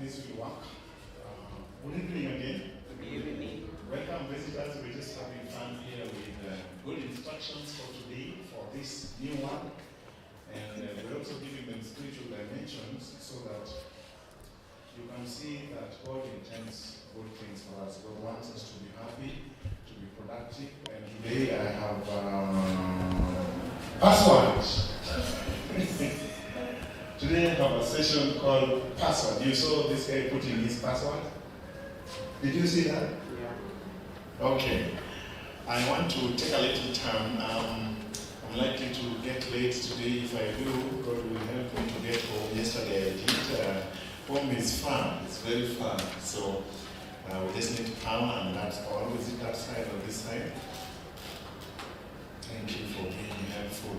this will work. Good evening again. Good evening. Welcome visitors. We're just having fun here with good instructions for today for this new one. And we're also giving them spiritual dimensions so that you can see that God intends good things for us. God wants us to be happy, to be productive. And today I have passwords. Today I have a session called password. You saw this guy putting his password? Did you see that? Yeah. Okay. I want to take a little time. I'm likely to get late today. If I do, God will help me to get home. Yesterday I did. Home is fun. It's very fun. So we just need power, and that's all. Is it that side or this side? Thank you for being helpful.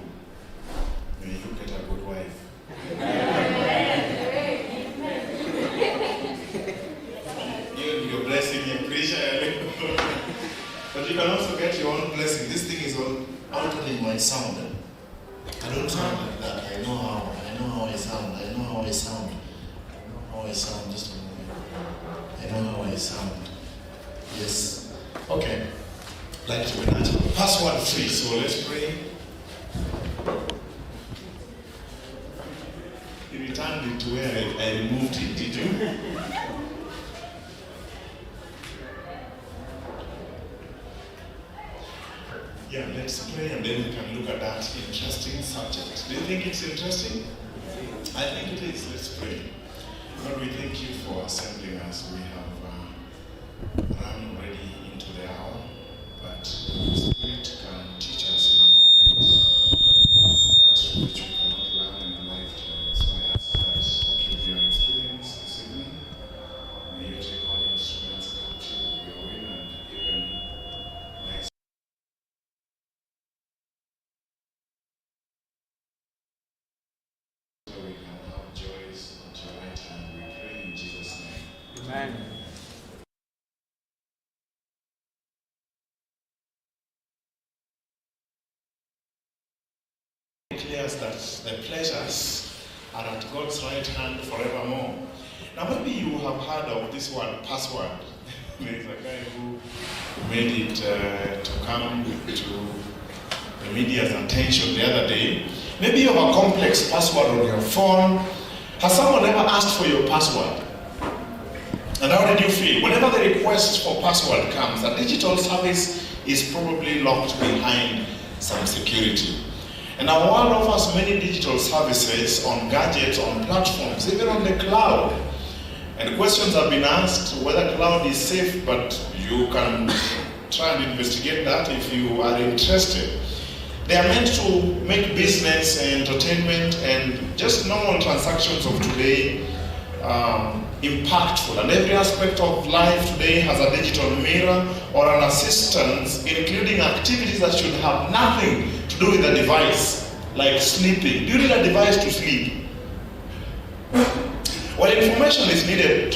May you get a good wife. Your blessing, your pressure. But you can also get your own blessing. This thing is all altering my sound. I don't sound like that. I know how I sound. Just a moment. I know how I sound. Yes. Okay. Like to be natural. Password free. So let's pray. You returned it to where I removed it. Did you? Yeah, let's pray and then we can look at that interesting subject. Do you think it's interesting? I think it is. Let's pray. Lord, we thank you for assembling us. We have run already into the hour, but the Spirit can teach us in a moment that which we cannot learn in a lifetime. So I ask that what will be our experience this evening, may you take all instruments captive of your will and even my so we can have joys at your right hand. We pray in Jesus' name. Amen. It declares that the pleasures are at God's right hand forevermore. Now maybe you have heard of this word password. There's a guy who made it to come to the media's attention the other day. Maybe you have a complex password on your phone. Has someone ever asked for your password? And how did you feel? Whenever the request for password comes, a digital service is probably locked behind some security. And our world offers many digital services on gadgets, on platforms, even on the cloud. And questions have been asked whether cloud is safe, but you can try and investigate that if you are interested. They are meant to make business, entertainment, and just normal transactions of today impactful. And every aspect of life today has a digital mirror or an assistance, including activities that should have nothing to do with the device, like sleeping. Do you need a device to sleep? Well, information is needed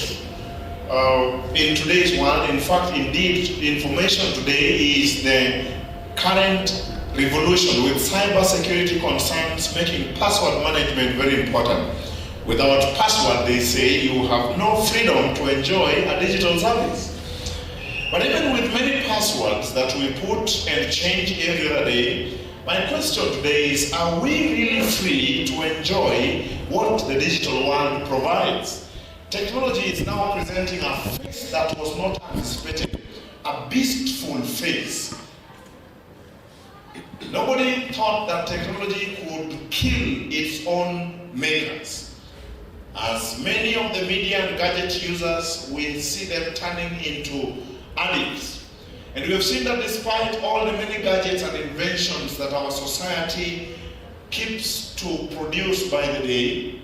in today's world. In fact, indeed, information today is the current revolution, with cyber security concerns making password management very important. Without password, they say, you have no freedom to enjoy a digital service. But even with many passwords that we put and change every other day, my question today is, are we really free to enjoy what the digital world provides? Technology is now presenting a face that was not anticipated, a beastful face. Nobody thought that technology could kill its own makers. As many of the media and gadget users, we see them turning into addicts. And we have seen that despite all the many gadgets and inventions that our society keeps to produce by the day,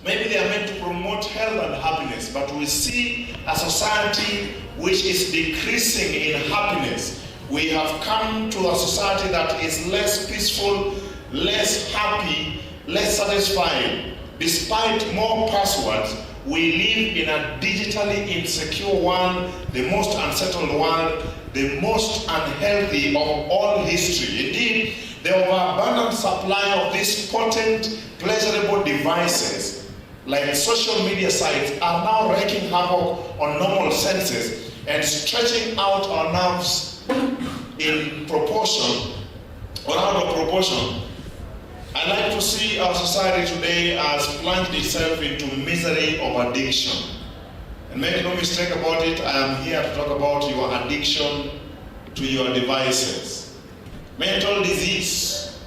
maybe they are meant to promote health and happiness, but we see a society which is decreasing in happiness. We have come to a society that is less peaceful, less happy, less satisfying. Despite more passwords, we live in a digitally insecure world, the most unsettled world, the most unhealthy of all history. Indeed, the overabundant supply of these potent, pleasurable devices like social media sites, are now wreaking havoc on normal senses and stretching out our nerves in proportion or out of proportion. I like to see our society today as plunged itself into misery of addiction. And make no mistake about it, I am here to talk about your addiction to your devices. Mental disease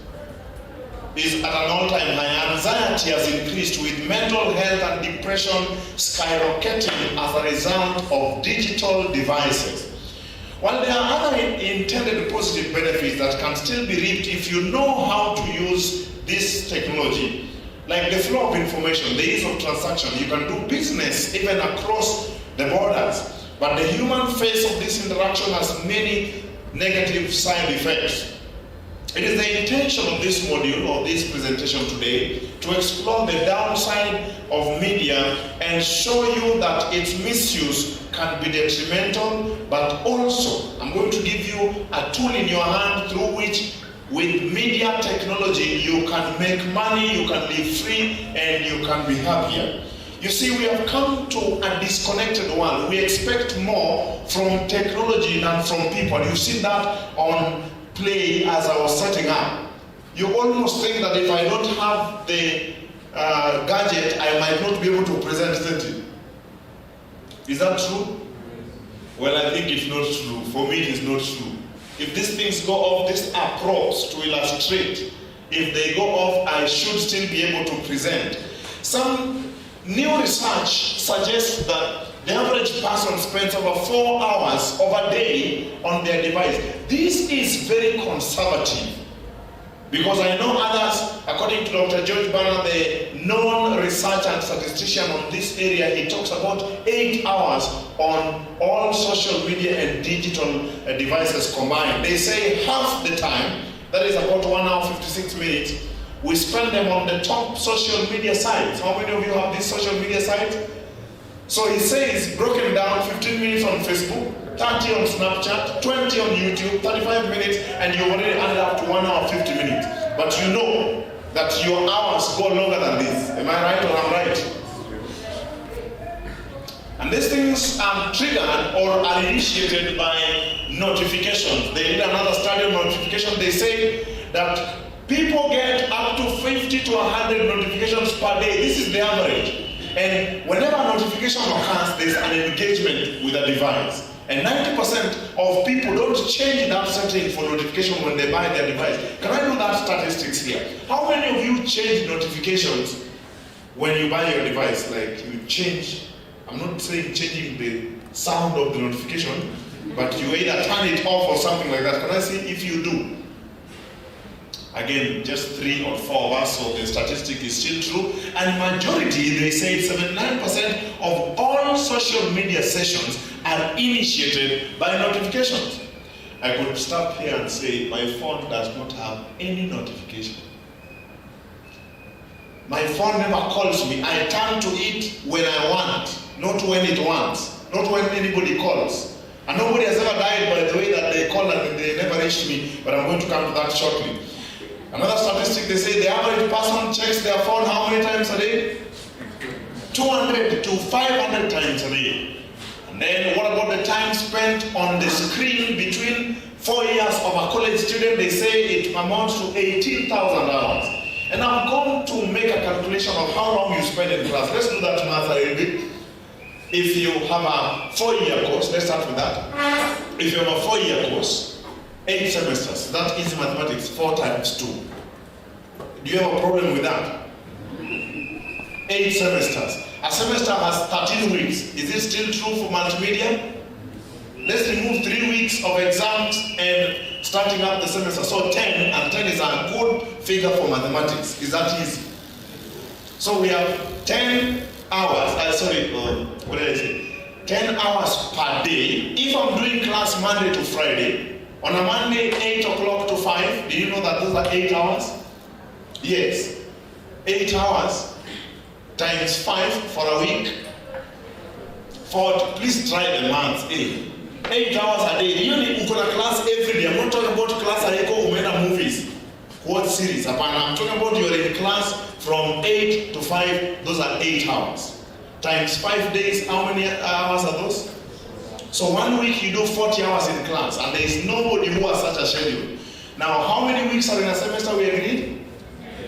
is at an all-time high. Anxiety has increased, with mental health and depression skyrocketing as a result of digital devices. While there are other intended positive benefits that can still be reaped if you know how to use this technology, like the flow of information, the ease of transaction, you can do business even across the borders. But the human face of this interaction has many negative side effects. It is the intention of this module or this presentation today to explore the downside of media and show you that its misuse can be detrimental, but also I'm going to give you a tool in your hand through which, with media technology, you can make money, you can live free, and you can be happier. You see, we have come to a disconnected world. We expect more from technology than from people. You've seen that on play as I was setting up. You almost think that if I don't have the gadget, I might not be able to present it. Is that true? Well, I think it's not true. For me, it is not true. If these things go off, these are props to illustrate. If they go off, I should still be able to present. Some new research suggests that the average person spends over 4 hours of a day on their device. This is very conservative, because I know others, according to Dr. George Banner, the known researcher and statistician on this area, he talks about 8 hours on all social media and digital devices combined. They say half the time, that is about 1 hour 56 minutes, we spend them on the top social media sites. How many of you have these social media sites? So he says, broken down, 15 minutes on Facebook, 30 on Snapchat, 20 on YouTube, 35 minutes, and you already added up to 1 hour 50 minutes. But you know that your hours go longer than this. Am I right or I'm right? And these things are triggered or are initiated by notifications. They did another study on notification. They say that people get up to 50 to 100 notifications per day. This is the average. And whenever a notification occurs, there's an engagement with a device. And 90% of people don't change that setting for notification when they buy their device. Can I do that statistics here? How many of you change notifications when you buy your device? Like you change, I'm not saying changing the sound of the notification, but you either turn it off or something like that. Can I see if you do? Again, just 3 or 4 of us, so the statistic is still true. And majority, they say 79% of all social media sessions are initiated by notifications. I could stop here and say, my phone does not have any notification. My phone never calls me. I turn to it when I want, not when it wants, not when anybody calls. And nobody has ever died by the way that they call and they never reached me, but I'm going to come to that shortly. Another statistic, they say the average person checks their phone how many times a day? 200 to 500 times a day. And then what about the time spent on the screen between 4 years of a college student? They say it amounts to 18,000 hours. And I'm going to make a calculation of how long you spend in class. Let's do that math a little bit. If you have a 4-year course, let's start with that. If you have a 4-year course, 8 semesters, that is mathematics, 4 times 2. Do you have a problem with that? 8 semesters. A semester has 13 weeks. Is it still true for multimedia? Let's remove 3 weeks of exams and starting up the semester. So 10, and 10 is a good figure for mathematics. Is that easy? So we have 10 hours, what did I say? 10 hours per day. If I'm doing class Monday to Friday, on a Monday, 8 o'clock to 5, do you know that those are 8 hours? Yes. 8 hours times 5 for a week. Please try the math. 8 hours a day. You need to go to class every day. I'm not talking about class I go umena movies. What series? I'm talking about you're in class from 8 to 5, those are 8 hours. Times 5 days, how many hours are those? So 1 week you do 40 hours in class, and there is nobody who has such a schedule. Now, how many weeks are in a semester we agreed?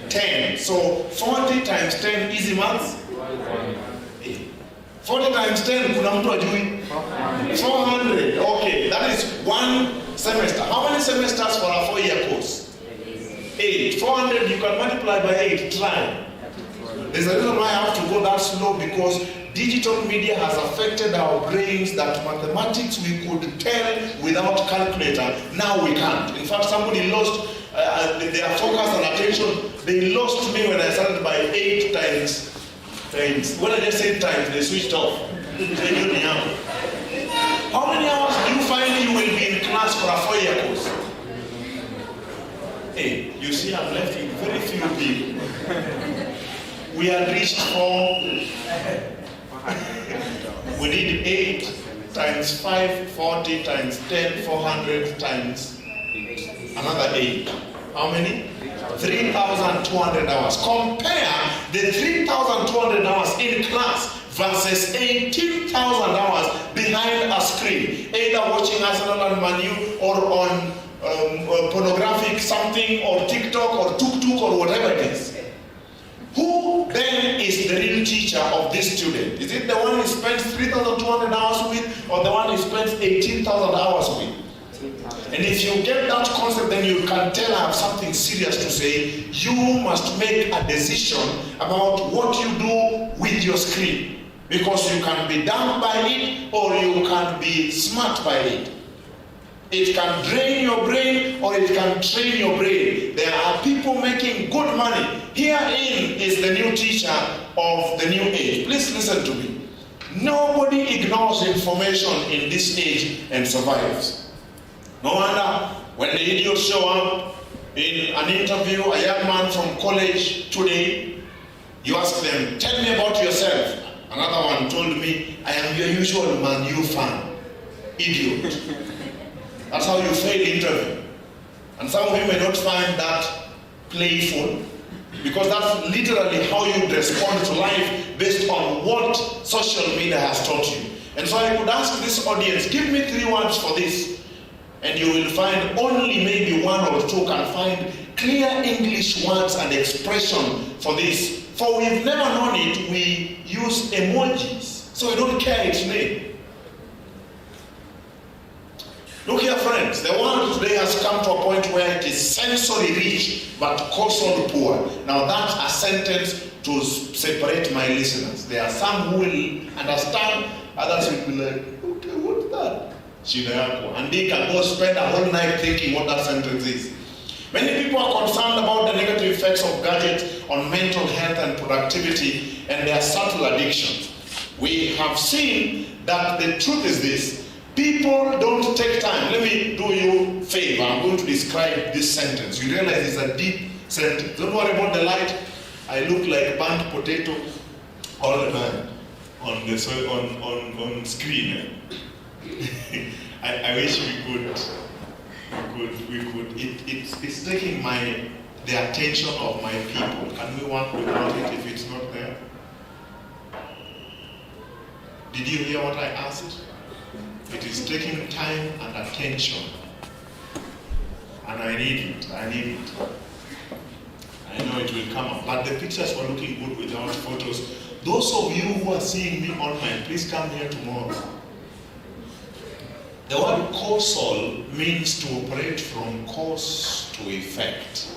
10. So 40 times 10, easy maths? 40 times 10, kuna mtu ajui? 400. Okay, that is one semester. How many semesters for a 4-year course? 8. 400, you can multiply by 8. Try. There's a reason why I have to go that slow, because digital media has affected our brains that mathematics we could tell without calculator. Now we can't. In fact, somebody lost their focus and attention. They lost me when I started by 8 times. When I just said times, they switched off. How many hours do you find you will be in class for a 4-year course? Hey, you see, I'm left with very few people. We have reached 4. We need 8 times 5, 40 times 10, 400 times another 8. How many? 3,200 hours. Compare the 3,200 hours in class versus 18,000 hours behind a screen, either watching Arsenal and Man U or on pornographic something or TikTok or tuk-tuk or whatever it is. Who then is the real teacher of this student? Is it the one who spends 3,200 hours with, or the one who spends 18,000 hours with? And if you get that concept, then you can tell I have something serious to say. You must make a decision about what you do with your screen, because you can be dumb by it or you can be smart by it. It can drain your brain or it can train your brain. There are people making good money. Herein is the new teacher of the new age. Please listen to me. Nobody ignores information in this age and survives. No wonder when the idiots show up in an interview, a young man from college today, you ask them, tell me about yourself. Another one told me, I am your usual Man U fan. Idiot. That's how you fail the interview. And some of you may not find that playful, because that's literally how you respond to life based on what social media has taught you. And so I would ask this audience, give me 3 words for this. And you will find only maybe 1 or 2 can find clear English words and expression for this. For we've never known it, we use emojis, so we don't care its name. Look here, friends, the world today has come to a point where it is sensory rich but causal poor. Now that's a sentence to separate my listeners. There are some who will understand, others will be like, okay, what's that? And they can go spend a whole night thinking what that sentence is. Many people are concerned about the negative effects of gadgets on mental health and productivity and their subtle addictions. We have seen that the truth is this. People don't take time. Let me do you a favor. I'm going to describe this sentence. You realize it's a deep sentence. Don't worry about the light. I look like burnt potato all the time on the on screen. I wish we could. It's taking the attention of my people. Can we work without it if it's not there? Did you hear what I asked? It is taking time and attention. And I need it. I know it will come up. But the pictures were looking good without photos. Those of you who are seeing me online, please come here tomorrow. The word causal means to operate from cause to effect.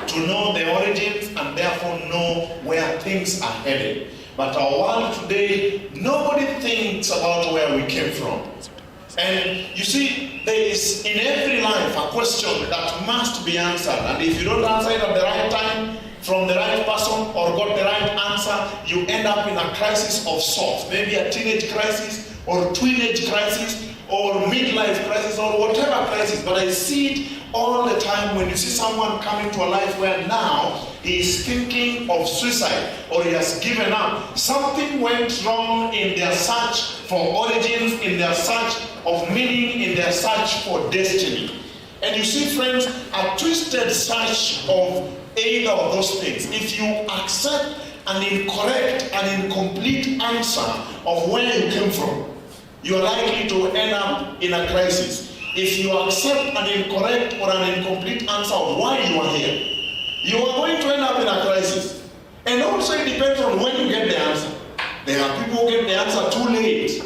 To know the origins and therefore know where things are headed. But our world today, nobody thinks about where we came from. And you see, there is in every life a question that must be answered. And if you don't answer it at the right time, from the right person, or got the right answer, you end up in a crisis of sorts. Maybe a teenage crisis, or teenage crisis, or midlife crisis, or whatever crisis. But I see it all the time when you see someone coming to a life where now he is thinking of suicide or he has given up. Something went wrong in their search for origins, in their search of meaning, in their search for destiny. And you see, friends, a twisted search of either of those things. If you accept an incorrect and incomplete answer of where you came from, you are likely to end up in a crisis. If you accept an incorrect or an incomplete answer of why you are here, you are going to end up in a crisis. And also it depends on when you get the answer. There are people who get the answer too late,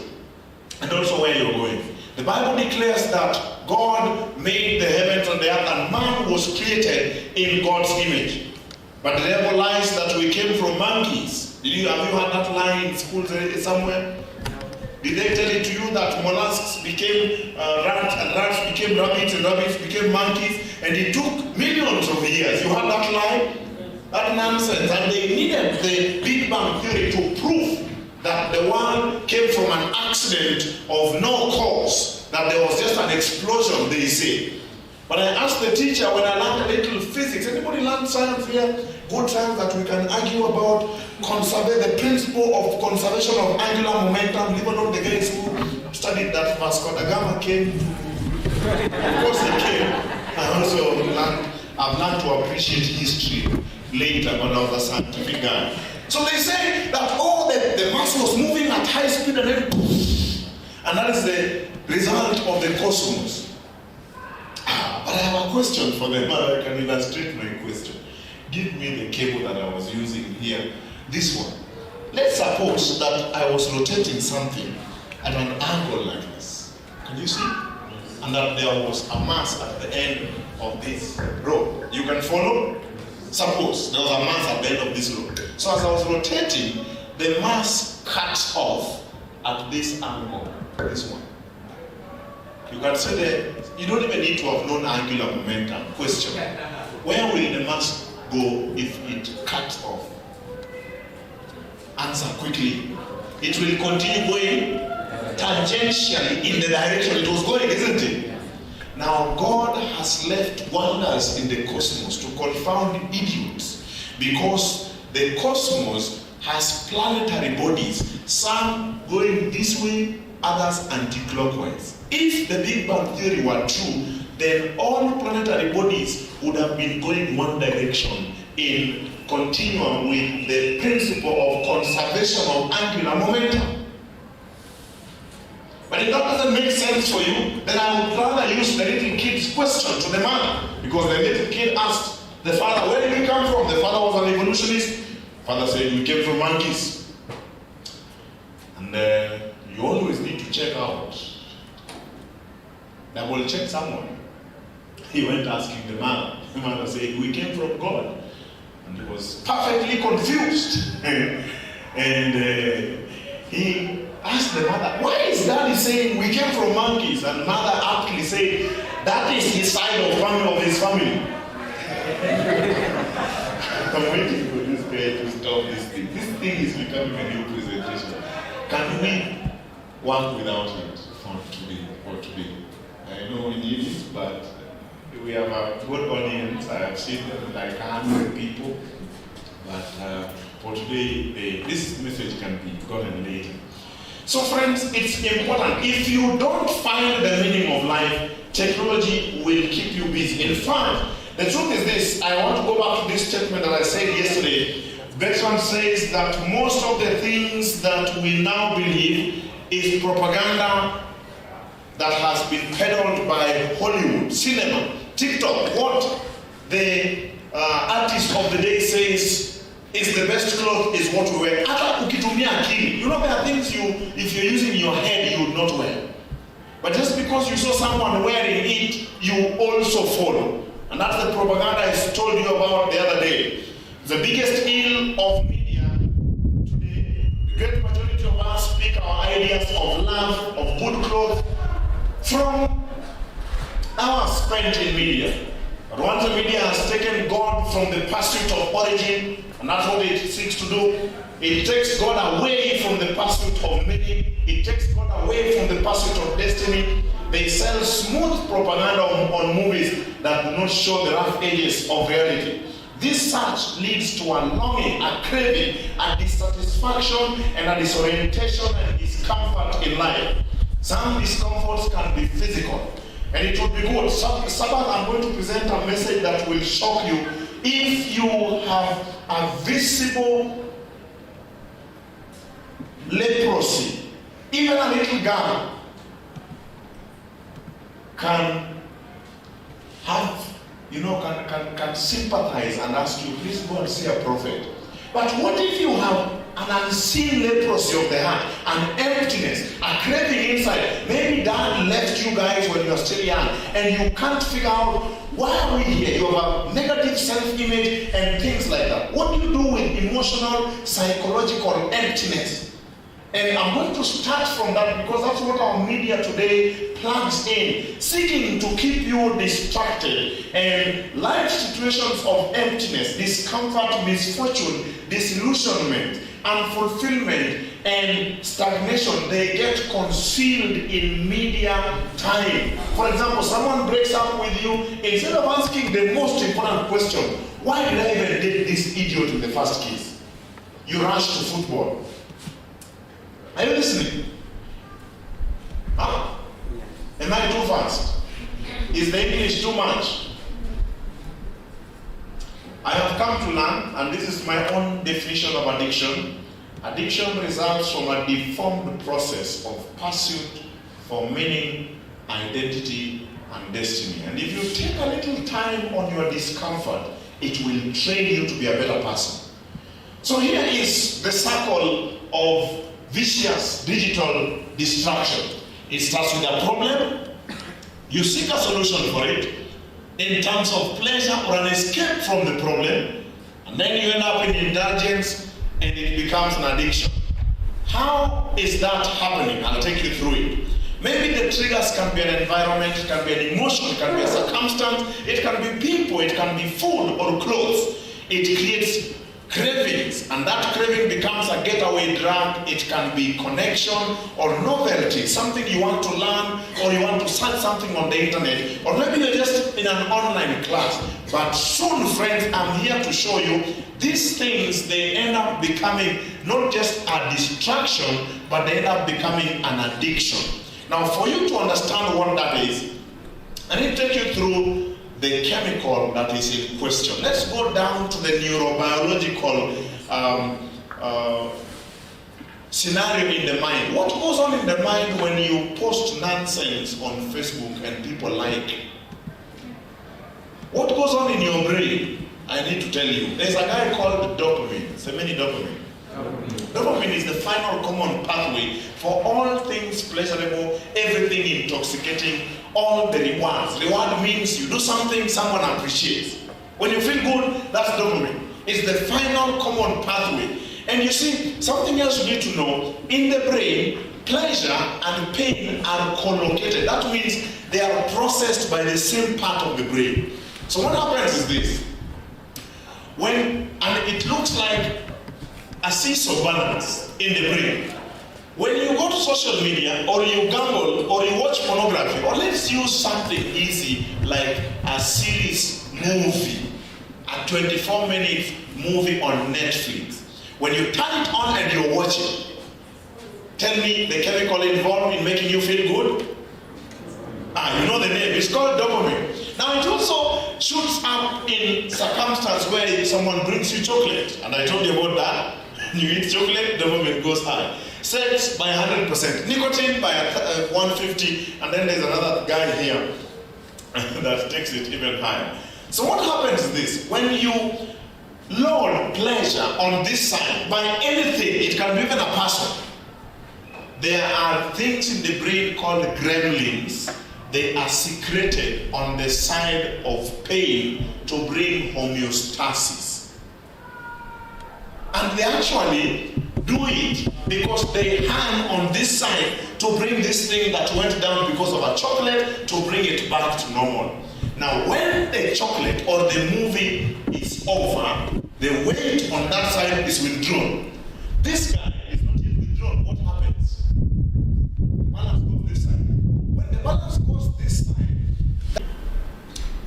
and also where you're going. The Bible declares that God made the heavens and the earth, and man was created in God's image. But the devil lies that we came from monkeys. Have you heard that line in school somewhere? Did they tell it to you that mollusks became rats, and rats became rabbits, and rabbits became monkeys, and it took millions of years? You heard that lie? That nonsense. And they needed the Big Bang Theory to prove that the world came from an accident of no cause, that there was just an explosion, they say. But I asked the teacher when I learned a little physics, anybody learn science here? Good science that we can argue about, the principle of conservation of angular momentum. Even though the guys who studied that Vasco da Gama came, of course he came. I've learned to appreciate history later when I was a scientific guy. So they say that the mass was moving at high speed and then and that is the result of the cosmos. But I have a question for them. I can illustrate my question. Give me the cable that I was using here. This one. Let's suppose that I was rotating something at an angle like this. Can you see? And that there was a mass at the end of this rope. You can follow? Suppose there was a mass at the end of this rope. So as I was rotating, the mass cuts off at this angle. This one. You can say that you don't even need to have known angular momentum. Question. Where will the mass go if it cuts off? Answer quickly. It will continue going tangentially in the direction it was going, isn't it? Now God has left wonders in the cosmos to confound idiots, because the cosmos has planetary bodies, some going this way, others anti-clockwise. If the Big Bang Theory were true, then all planetary bodies would have been going one direction in continuum with the principle of conservation of angular momentum. But if that doesn't make sense for you, then I would rather use the little kid's question to the man. Because the little kid asked the father, where did we come from? The father was an evolutionist. Father said, we came from monkeys. And you always need to check out. Double check someone. He went asking the mother. The mother said, we came from God. And he was perfectly confused. And he asked the mother, why is daddy saying we came from monkeys? And mother aptly said, that is his side of his family. I'm waiting for this guy to stop this thing. This thing is becoming a new presentation. Can we work without it for today? I know we need it, but we have a good audience. I have seen them like 100 people. But for today, this message can be gotten later. So friends, it's important. If you don't find the meaning of life, technology will keep you busy. In fact, the truth is this. I want to go back to this statement that I said yesterday. Bertrand says that most of the things that we now believe is propaganda that has been peddled by Hollywood, cinema, TikTok. What the artist of the day says is the best cloth is what we wear. Hata ukitumia akili. You know there are things if you're using your head, you would not wear. But just because you saw someone wearing it, you also follow. And that's the propaganda I told you about the other day. The biggest ill of media today, the great majority of us speak our ideas of love, of good clothes, from hours spent in media. Rwanda media has taken God from the pursuit of origin, and that's what it seeks to do. It takes God away from the pursuit of meaning. It takes God away from the pursuit of destiny. They sell smooth propaganda on movies that do not show the rough edges of reality. This search leads to a longing, a craving, a dissatisfaction, and a disorientation and discomfort in life. Some discomforts can be physical. And it will be good. Sabbath, I'm going to present a message that will shock you. If you have a visible leprosy, even a little girl can have, can sympathize and ask you, please go and see a prophet. But what if you have an unseen leprosy of the heart, an emptiness, a craving inside? Maybe dad left you guys when you are still young and you can't figure out why are we here. You have a negative self-image and things like that. What do you do with emotional, psychological emptiness? And I'm going to start from that because that's what our media today plugs in, seeking to keep you distracted. And life situations of emptiness, discomfort, misfortune, disillusionment, unfulfillment, and stagnation, they get concealed in media time. For example, someone breaks up with you, instead of asking the most important question, why did I even date this idiot in the first kiss? You rush to football. Are you listening? Huh? Am I too fast? Is the English too much? I have come to learn, and this is my own definition of addiction. Addiction results from a deformed process of pursuit for meaning, identity, and destiny. And if you take a little time on your discomfort, it will train you to be a better person. So here is the circle of vicious digital distraction. It starts with a problem. You seek a solution for it in terms of pleasure or an escape from the problem, and then you end up in indulgence and it becomes an addiction. How is that happening? I'll take you through it. Maybe the triggers can be an environment, it can be an emotion, it can be a circumstance, it can be people, it can be food or clothes. It creates cravings, and that craving becomes a getaway drug. It can be connection or novelty, something you want to learn, or you want to search something on the internet, or maybe you're just in an online class. But soon, friends, I'm here to show you these things, they end up becoming not just a distraction, but they end up becoming an addiction. Now, for you to understand what that is, I need to take you through the chemical that is in question. Let's go down to the neurobiological scenario in the mind. What goes on in the mind when you post nonsense on Facebook and people like it? What goes on in your brain? I need to tell you. There's a guy called dopamine. Semeni dopamine. Dopamine is the final common pathway for all things pleasurable, everything intoxicating, all the rewards. Reward means you do something, someone appreciates. When you feel good, that's dopamine. It's the final common pathway. And you see, something else you need to know, in the brain, pleasure and pain are co-located. That means they are processed by the same part of the brain. So what happens is this. And it looks like a seesaw balance in the brain. When you go to social media, or you gamble, or you watch pornography, or let's use something easy like a series movie, a 24-minute movie on Netflix. When you turn it on and you're watching, tell me the chemical involved in making you feel good? You know the name, it's called dopamine. Now it also shoots up in circumstance where someone brings you chocolate, and I told you about that. You eat chocolate, dopamine goes high. Sex by 100%, nicotine by 150, and then there's another guy here that takes it even higher. So what happens is this: when you load pleasure on this side by anything, it can be even a person. There are things in the brain called gremlins. They are secreted on the side of pain to bring homeostasis. And they actually do it because they hang on this side to bring this thing that went down because of a chocolate to bring it back to normal. Now, when the chocolate or the movie is over, the weight on that side is withdrawn. This guy is not yet withdrawn. What happens? The balance goes this side. When the balance goes this side,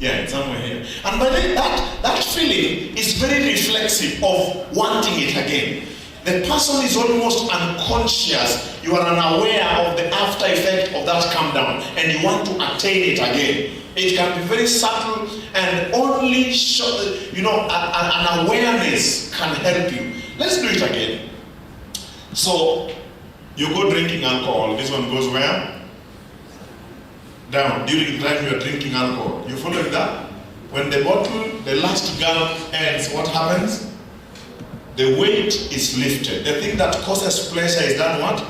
it's somewhere here. And by then, that feeling is very reflexive of wanting it again. The person is almost unconscious. You are unaware of the after effect of that calm down, and you want to attain it again. It can be very subtle, and only an awareness can help you. Let's do it again. So you go drinking alcohol. This one goes where? Down. During the time you are drinking alcohol. You follow that? When the bottle, the last gulp ends, what happens? The weight is lifted. The thing that causes pleasure is done what?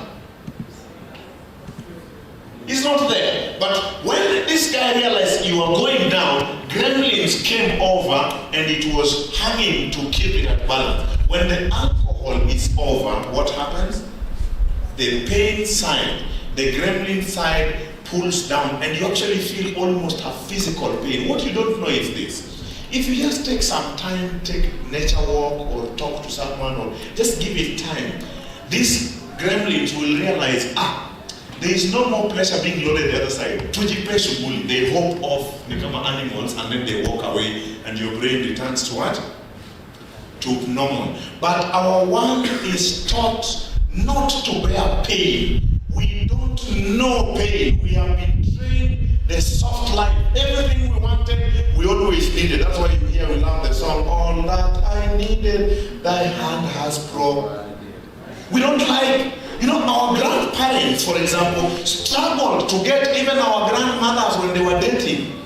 It's not there. But when this guy realized you are going down, gremlins came over and it was hanging to keep it at balance. When the alcohol is over, what happens? The pain side, the gremlin side pulls down, and you actually feel almost a physical pain. What you don't know is this. If you just take some time, take nature walk or talk to someone or just give it time, these gremlins will realize, there is no more pleasure being loaded the other side. They hop off, become animals, and then they walk away, and your brain returns to what? To normal. But our world is taught not to bear pain. We don't know pain. We have been trained the soft life. Everything we wanted, we always needed. That's why you hear we love the song, all that I needed, thy hand has provided. We don't like, our grandparents, for example, struggled to get even our grandmothers when they were dating.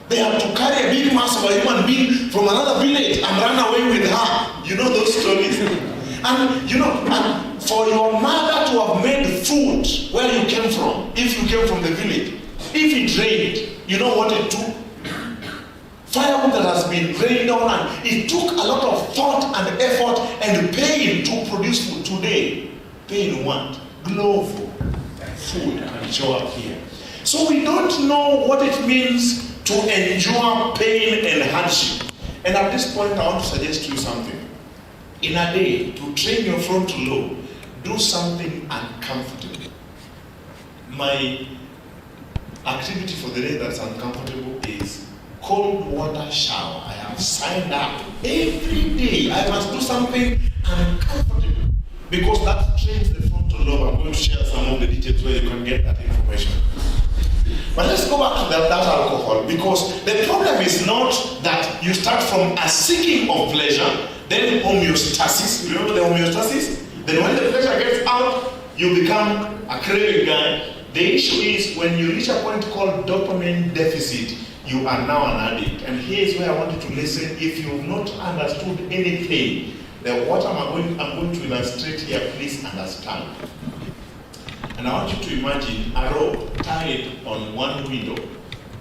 They had to carry a big mass of a human being from another village and run away with her. You know those stories? And for your mother to have made food where you came from, if you came from the village, if it rained, you know what it took? Firewood that has been rained on, and it took a lot of thought and effort and pain to produce food. Today, pain what? Glove food can show up here. So we don't know what it means to endure pain and hardship. And at this point, I want to suggest to you something. In a day, to train your frontal lobe, do something uncomfortable. My activity for the day that's uncomfortable is cold water shower. I have signed up every day. I must do something uncomfortable because that trains the frontal lobe. I'm going to share some of the details where you can get that information. But let's go back to that alcohol, because the problem is not that you start from a seeking of pleasure, then homeostasis. You remember the homeostasis? Then when the pleasure gets out, you become a craving guy. The issue is when you reach a point called dopamine deficit, you are now an addict. And here's where I want you to listen. If you've not understood anything, then what I'm going to illustrate here, please understand. And I want you to imagine a rope tied on one window,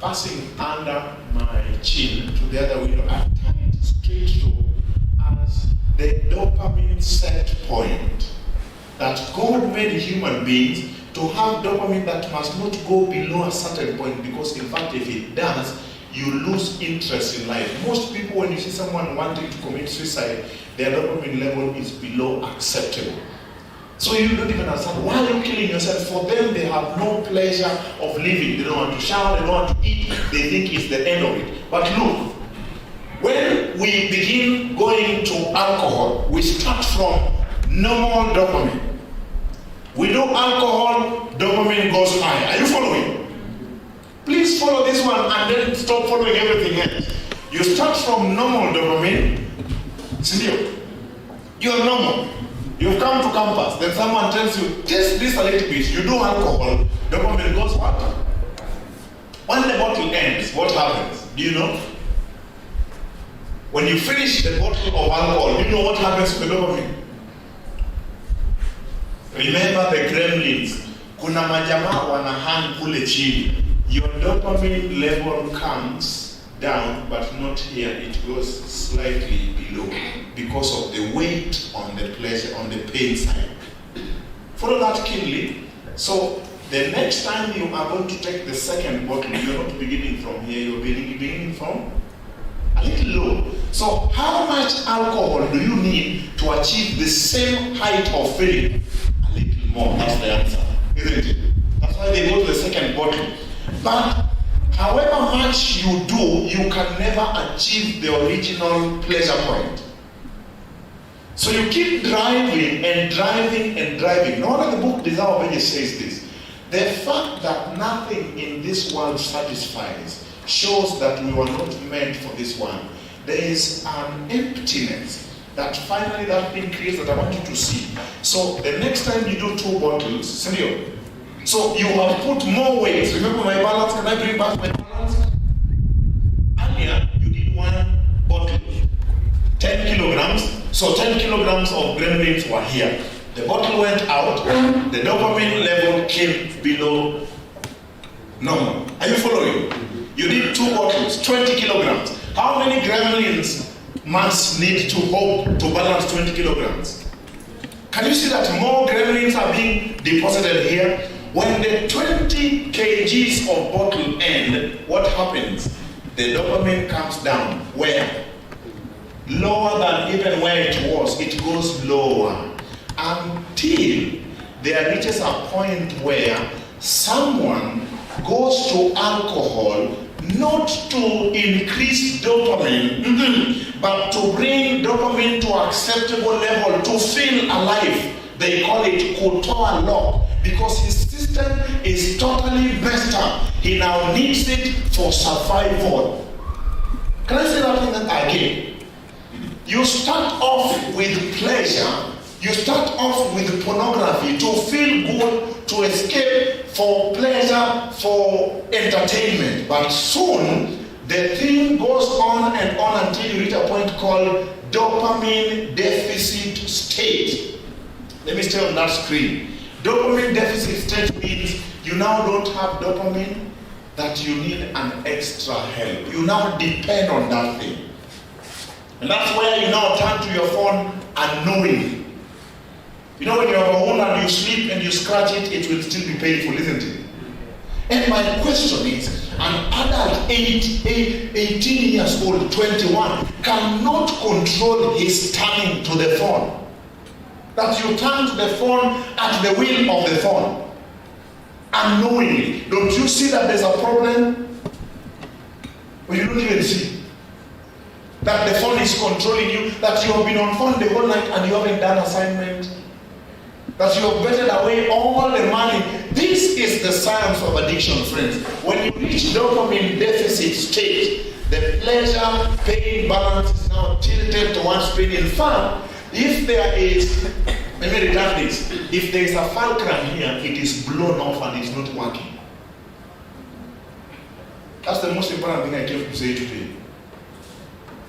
passing under my chin to the other window. I tied straight rope as the dopamine set point. That God made human beings to have dopamine that must not go below a certain point, because in fact if it does, you lose interest in life. Most people, when you see someone wanting to commit suicide, their dopamine level is below acceptable. So you don't even understand why you're killing yourself. For them, they have no pleasure of living. They don't want to shower, they don't want to eat. They think it's the end of it. But look, when we begin going to alcohol, we start from normal dopamine. We do alcohol, dopamine goes high. Are you following? Please follow this one and then stop following everything else. You start from normal dopamine. Sindio, you're normal. You've come to campus, then someone tells you, taste this a little bit. You do alcohol, dopamine goes what? When the bottle ends, what happens? Do you know? When you finish the bottle of alcohol, do you know what happens to the dopamine? Remember the gremlins. Kuna majamaa wana hang kule chini. Your dopamine level comes down, but not here. It goes slightly below because of the weight on the pleasure, on the pain side. Follow that keenly. So the next time you are going to take the second bottle, you're not beginning from here. You're beginning from a little low. So how much alcohol do you need to achieve the same height of feeling? A little more. That's the answer, isn't it? That's why they go to the second bottle. But however much you do, you can never achieve the original pleasure point. So you keep driving and driving and driving. No wonder the book Desire of Ages says this. The fact that nothing in this world satisfies shows that we were not meant for this one. There is an emptiness that finally that thing creates that I want you to see. So the next time you do 2 bottles, Sergio, so you have put more weight. Remember my balance? Can I bring back my balance? Earlier, you did 1 bottle, 10 kilograms. So 10 kilograms of gremlins were here. The bottle went out, the dopamine level came below normal. Are you following? You did 2 bottles, 20 kilograms. How many gremlins must need to hope to balance 20 kilograms? Can you see that more gremlins are being deposited here? When the 20 kgs of bottle end, what happens? The dopamine comes down. Where? Lower than even where it was. It goes lower until there reaches a point where someone goes to alcohol not to increase dopamine, but to bring dopamine to an acceptable level, to feel alive. They call it Kutoa lock, because his system is totally messed up. He now needs it for survival. Can I say that again? You start off with pleasure, you start off with pornography to feel good, to escape, for pleasure, for entertainment. But soon, the thing goes on and on until you reach a point called dopamine deficit state. Let me stay on that screen. Dopamine deficit state means you now don't have dopamine, that you need an extra help. You now depend on that thing. And that's where you now turn to your phone unknowingly. You know, when you have a wound and you sleep and you scratch it, it will still be painful, isn't it? And my question is, an adult 18 years old, 21, cannot control his turning to the phone. That you turn to the phone at the will of the phone. Unknowingly. Don't you see that there's a problem? Or you don't even see that the phone is controlling you, that you have been on phone the whole night and you haven't done assignment, that you have betted away all the money. This is the science of addiction, friends. When you reach dopamine deficit state, the pleasure pain balance is now tilted towards pain. In fact, if there is, let me return this, if there is a fulcrum here, it is blown off and it's not working. That's the most important thing I came to say today.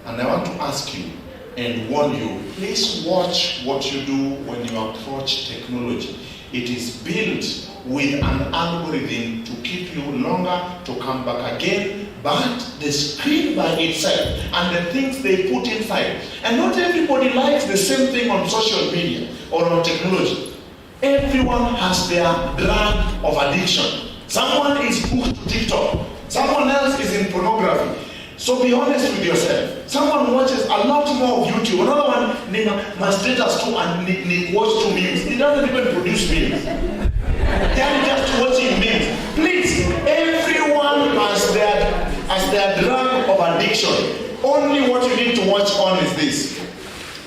And I want to ask you and warn you, please watch what you do when you approach technology. It is built with an algorithm to keep you longer, to come back again, but the screen by itself and the things they put inside. And not everybody likes the same thing on social media or on technology. Everyone has their drug of addiction. Someone is hooked to TikTok. Someone else is in pornography. So be honest with yourself. Someone watches a lot more of YouTube. Another one, my status too, and watch 2 memes. He doesn't even produce memes. They are just watching memes. Please, everyone has their drug of addiction. Only what you need to watch on is this.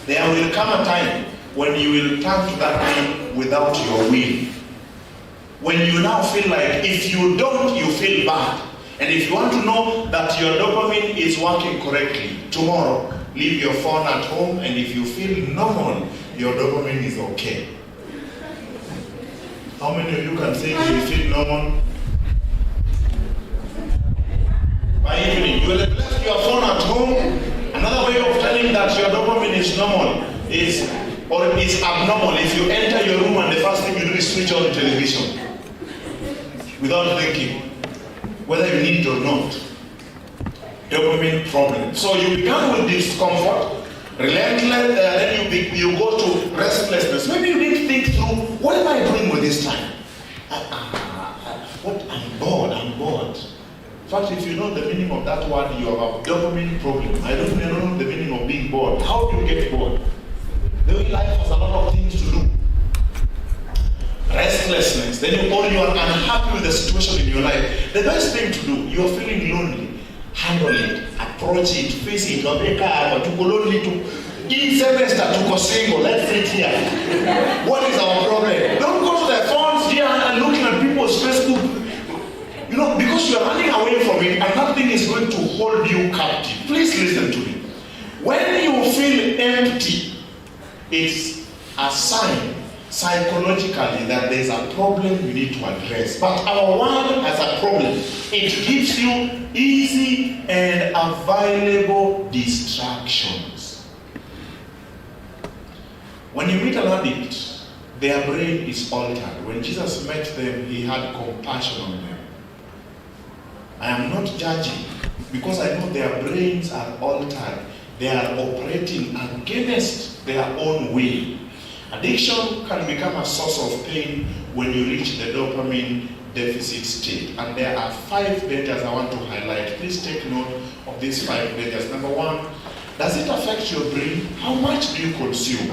There will come a time when you will turn to that thing without your will. When you now feel like if you don't, you feel bad. And if you want to know that your dopamine is working correctly, tomorrow, leave your phone at home, and if you feel normal, your dopamine is okay. How many of you can say you feel normal? By evening, you will have left your phone at home. Another way of telling that your dopamine is normal is abnormal. If you enter your room and the first thing you do is switch on the television without thinking whether you need it or not. Dopamine problem. So you begin with discomfort, relentless, then you go to restlessness. Maybe you need to think through, what am I doing with this time? I'm bored. In fact, if you know the meaning of that word, you have a dopamine problem. I don't even know the meaning of being bored. How do you get bored? The way life has a lot of things to do. Restlessness, then you are unhappy with the situation in your life. The best thing to do, you are feeling lonely, handle it, approach it, face it, In semester tuko single, let's sit here. What is our problem? Don't go to the phones here and looking at people's Facebook. You know, because you are running away from it and nothing is going to hold you captive. Please listen to me. When you feel empty, it's a sign psychologically that there's a problem you need to address. But our world has a problem. It gives you easy and available distractions. When you meet an addict, their brain is altered. When Jesus met them, he had compassion on them. I am not judging because I know their brains are altered. They are operating against their own will. Addiction can become a source of pain when you reach the dopamine deficit state. And there are 5 dangers I want to highlight. Please take note of these 5 dangers. Number 1, does it affect your brain? How much do you consume?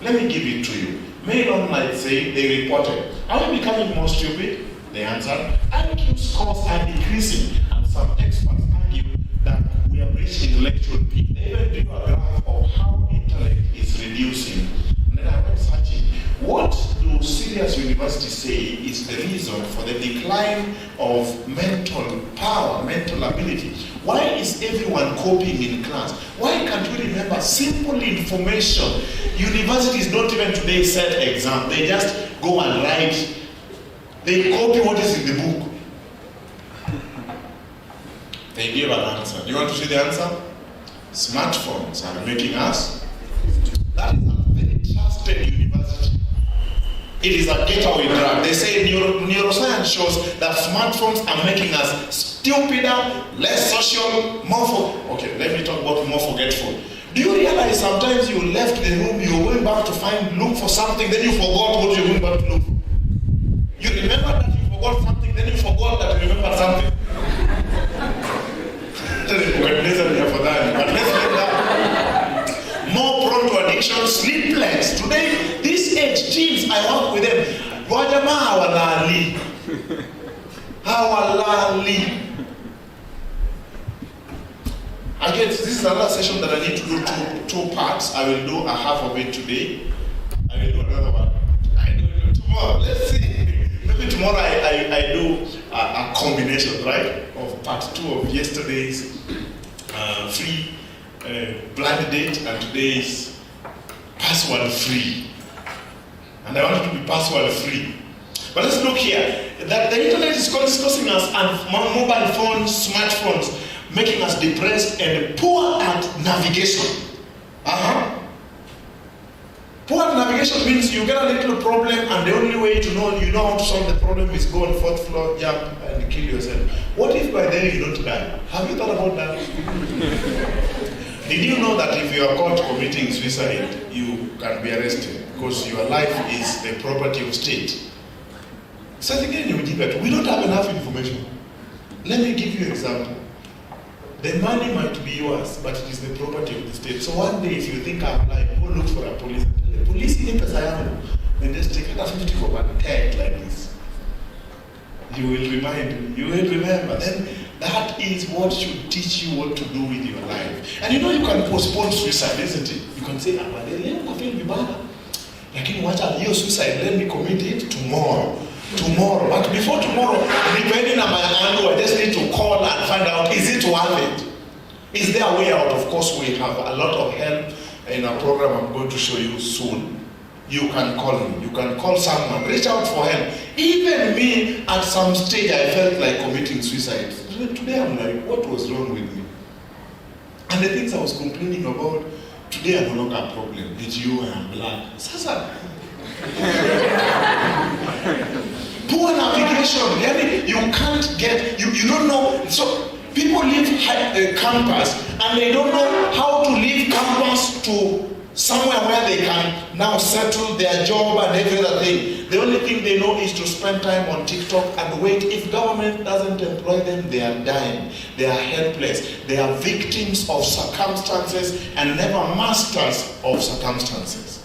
Let me give it to you. Mail Online say they reported. Are we becoming more stupid? The answer, IQ scores are decreasing. And some experts argue that we have reached intellectual peak. They even do a graph of how intellect is reducing. And then I went searching. What do serious universities say is the reason for the decline of mental power, mental ability? Why is everyone copying in class? Why can't we remember simple information? Universities don't even today set exam. They just go and write. They copy what is in the book. They give an answer. Do you want to see the answer? Smartphones are making us. That is a very trusted university. It is a getaway drug. They say neuroscience shows that smartphones are making us stupider, less social, okay, let me talk about more forgetful. Do you realize sometimes you left the room, you were going back to look for something, then you forgot what you were going back to look for? You remember that you forgot something, then you forgot that you remembered something. But let's get that. More prone to addiction, sleepless. Today, this age, teens, I work with them. Wajama hawalali. Again, this is another session that I need to do two parts. I will do a half of it today. I will do another one. I do it tomorrow. Let's see. Maybe tomorrow I do a combination, right? Of part 2 of yesterday's free blind date and today's password free. And I want it to be password free. But let's look here. That the internet is causing us, and mobile phones, smartphones, making us depressed and poor at navigation. Poor at navigation means you get a little problem and the only way to know how to solve the problem is go on 4th floor, jump and kill yourself. What if by then you don't die? Have you thought about that? Did you know that if you are caught committing suicide, you can be arrested because your life is the property of state? So again, we don't have enough information. Let me give you an example. The money might be yours, but it is the property of the state. So one day, if you think I'm lying, go look for a police. The police in Pesayano, and just take a 50 for one tag like this. You will remember. Then that is what should teach you what to do with your life. And you know you can postpone suicide, isn't it? You can say, but suicide, let me commit it tomorrow. But before tomorrow, depending on my angle, I just need to call and find out, is it worth it? Is there a way out? Of course, we have a lot of help in our program I'm going to show you soon. You can call me, you can call someone, reach out for help. Even me, at some stage, I felt like committing suicide. Today I'm like, what was wrong with me? And the things I was complaining about, today I no longer have a problem. It's you and I'm black. Sasa. Poor navigation, you can't get, you don't know. So people leave campus and they don't know how to leave campus to somewhere where they can now settle their job and every other thing. The only thing they know is to spend time on TikTok and wait. If government doesn't employ them, they are dying. They are helpless. They are victims of circumstances and never masters of circumstances.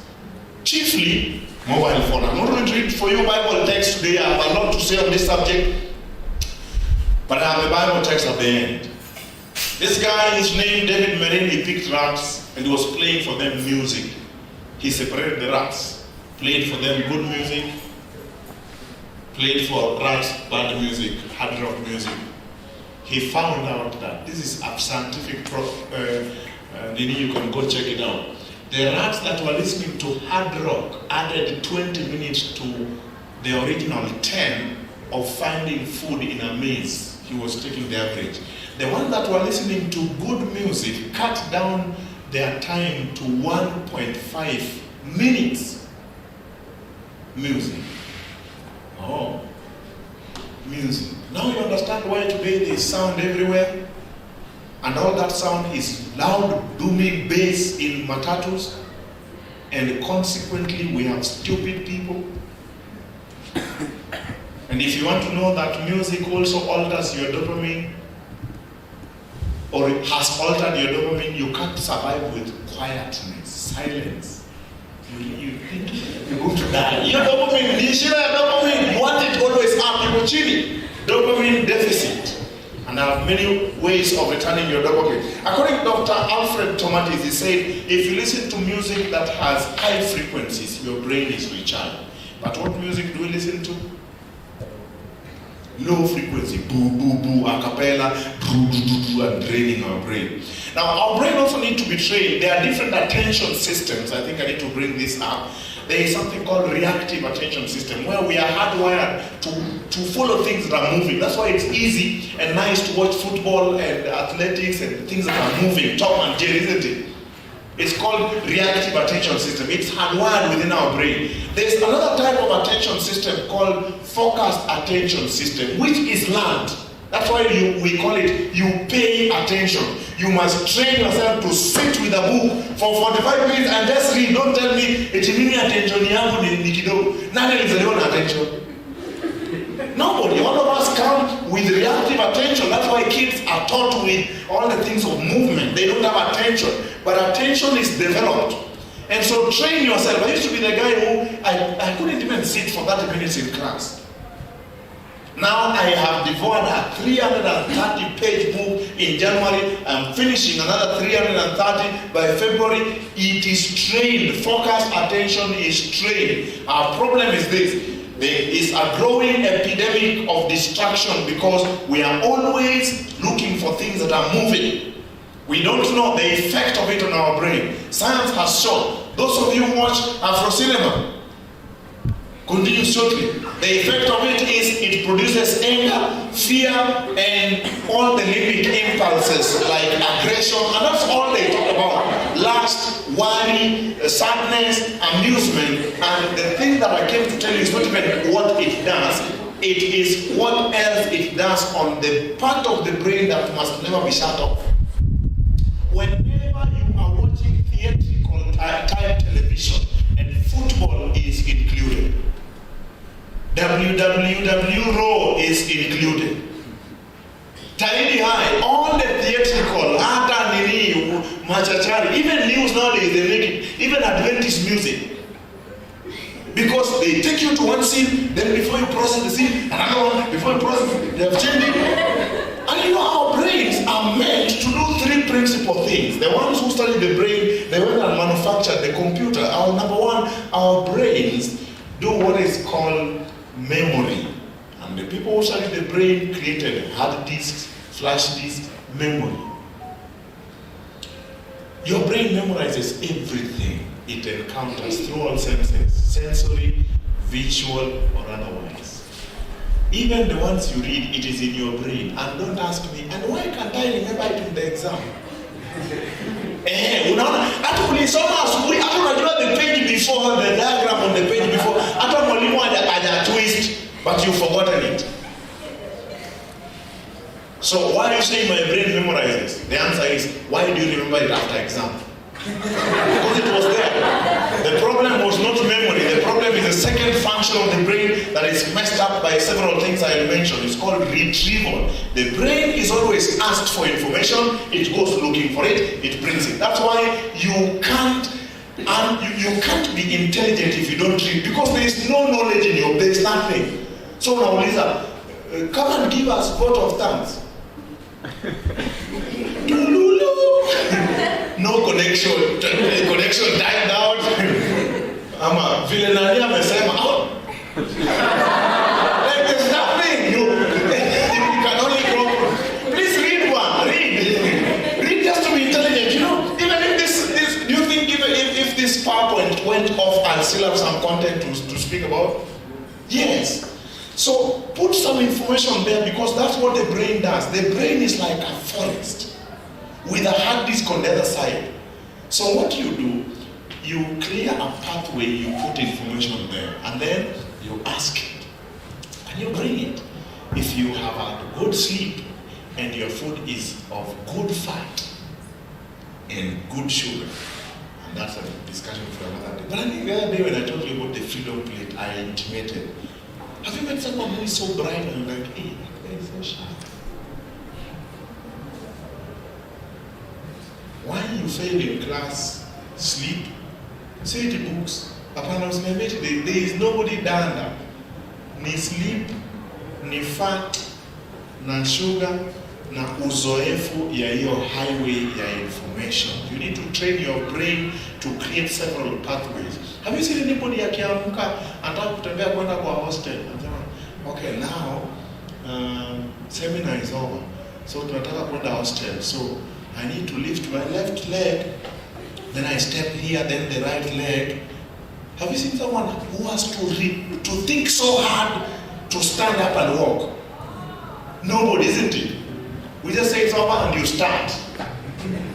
Chiefly, mobile phone. I'm not going to read for you Bible text today. I have a lot to say on this subject. But I have a Bible text at the end. This guy is named David Merin. He picked rats. and he was playing for them music. He separated the rats, played for them good music, played for rats bad music, hard rock music. He found out that this is a scientific you can go check it out. The rats that were listening to hard rock added 20 minutes to the original 10 of finding food in a maze. He was taking the average. The ones that were listening to good music cut down their time to 1.5 minutes. Music. Oh, music. Now you understand why today there is sound everywhere? And all that sound is loud, booming bass in matatus. And consequently, we have stupid people. And if you want to know that music also alters your dopamine, or it has altered your dopamine, you can't survive with quietness, silence. You're going to die. Your dopamine, you want it always up, you're chilling. Dopamine deficit. And there are many ways of returning your dopamine. According to Dr. Alfred Tomatis, he said, if you listen to music that has high frequencies, your brain is recharged. But what music do we listen to? Low frequency, boo, boo, boo, a cappella, boo, boo, boo, boo, and draining our brain. Now, our brain also needs to be trained. There are different attention systems. I think I need to bring this up. There is something called reactive attention system, where we are hardwired to follow things that are moving. That's why it's easy and nice to watch football and athletics and things that are moving. Tom and Jerry, isn't it? It's called reactive attention system. It's hardwired within our brain. There's another type of attention system called focused attention system, which is learned. That's why we call it, you pay attention. You must train yourself to sit with a book for 45 minutes and just read. Don't tell me, eti mimi attention yangu ni kidogo. Nani alizaliwa na attention? Nobody. All of us come with reactive attention. That's why kids are taught with all the things of movement. They don't have attention. But attention is developed. And so train yourself. I used to be the guy who, I couldn't even sit for 30 minutes in class. Now I have devoured a 330-page book in January. I'm finishing another 330 by February. It is trained. Focused attention is trained. Our problem is this. There is a growing epidemic of distraction because we are always looking for things that are moving. We don't know the effect of it on our brain. Science has shown. Those of you who watch Afro cinema, continue shortly. The effect of it is it produces anger, fear, and all the limbic impulses like aggression, and that's all they talk about. Lust, worry, sadness, amusement, and the thing that I came to tell you is not even what it does, it is what else it does on the part of the brain that must never be shut off. Whenever you are watching theatrical type television and football is included, WWW is included. Tahidi High, all the theatrical, Ata Nini, Machachari, even news nowadays they make it, even Adventist music. Because they take you to one scene, then before you process the scene, another one, before you process it, they have changed it. And you know, our brains are meant to do three principal things. The ones who study the brain, they went and manufactured the computer. Our number one, our brains do what is called memory. And the people who studied the brain created hard disks, flash disks, memory. Your brain memorizes everything it encounters through all senses, sensory, visual, or otherwise. Even the ones you read, it is in your brain. And don't ask me, and why can't I remember it in the exam? Actually, the page before, the diagram on the page before, twist, but you've forgotten it. So why are you saying my brain memorizes? The answer is, why do you remember it after exam? Because it was there. The problem was not memory. The problem is the second function of the brain that is messed up by several things I mentioned. It's called retrieval. The brain is always asked for information. It goes looking for it. It brings it. That's why you can't be intelligent if you don't read, because there is no knowledge in you. There is nothing. So now, Lisa, come and give us vote of thanks. No no connection, connection died out. Ama vile nani amesema, oh, like there's nothing. You can only go. Please read one. Read just to be intelligent. You know, even if this do you think even if this PowerPoint went off, I'll still have some content to speak about? Yes. So put some information there because that's what the brain does. The brain is like a forest with a hard disk on the other side. So what you do, you clear a pathway, you put information there, and then you ask it, and you bring it. If you have had good sleep and your food is of good fat and good sugar, and that's a discussion for another day. But I think the other day when I told you about the freedom plate, I intimated. Have you met someone who is so bright and like, hey, that guy is so sharp? When you fail in class, sleep, say the books. Upon us, there is nobody down there. Ni sleep, ni fat, na sugar, na uzoefu ya hiyo highway ya information. You need to train your brain to create several pathways. Have you seen anybody akiamka anataka kutembea kwenda kwa hostel? Okay, now seminar is over. So tunataka kwenda hostel. So I need to lift my left leg, then I step here, then the right leg. Have you seen someone who has to think so hard to stand up and walk? Nobody, isn't it? We just say it's over and you start.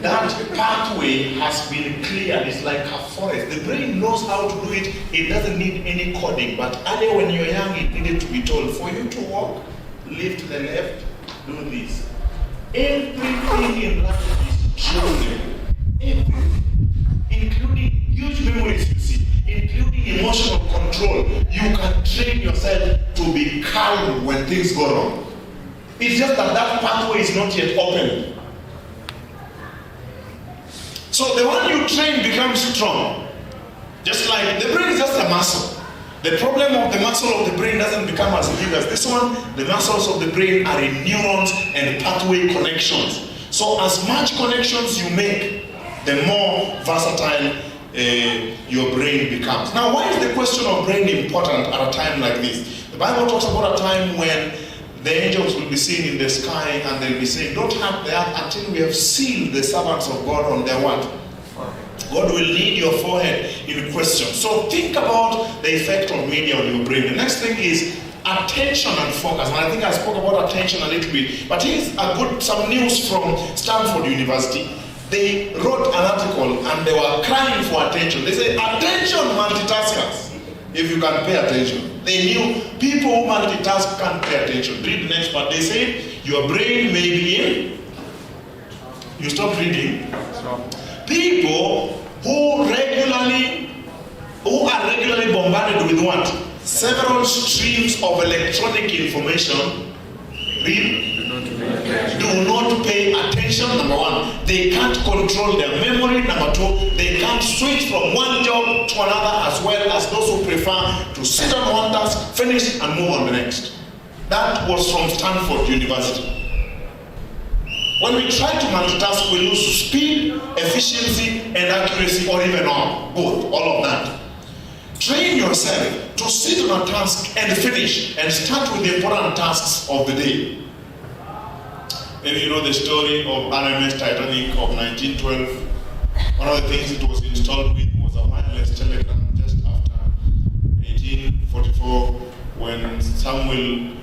That pathway has been cleared. It's like a forest. The brain knows how to do it. It doesn't need any coding. But earlier when you're young, it needed to be told. For you to walk, lift to the left, do this. Everything in life is trainable. Everything. Including huge memories, you see. Including emotional control. You can train yourself to be calm when things go wrong. It's just that pathway is not yet open. So the one you train becomes strong. Just like the brain is just a muscle. The problem of the muscle of the brain doesn't become as big as this one. The muscles of the brain are in neurons and pathway connections. So as much connections you make, the more versatile your brain becomes. Now, why is the question of brain important at a time like this? The Bible talks about a time when the angels will be seen in the sky and they'll be saying, don't hurt the earth until we have sealed the servants of God on their what? God will lead your forehead in question. So think about the effect of media on your brain. The next thing is attention and focus. And I think I spoke about attention a little bit. But here's some news from Stanford University. They wrote an article and they were crying for attention. They say, attention multitaskers, if you can pay attention. They knew people who multitask can't pay attention. Read the next part. They say your brain may be in. You stop reading. People who are regularly bombarded with what? Several streams of electronic information. Read. Do not pay attention. Number one, they can't control their memory. Number two, they can't switch from one job to another, as well as those who prefer to sit on one task, finish, and move on the next. That was from Stanford University. When we try to multitask, we lose speed, efficiency, and accuracy, or even both, all of that. Train yourself to sit on a task and finish, and start with the important tasks of the day. Maybe you know the story of RMS Titanic of 1912. One of the things it was installed with was a wireless telegram just after 1844 when Samuel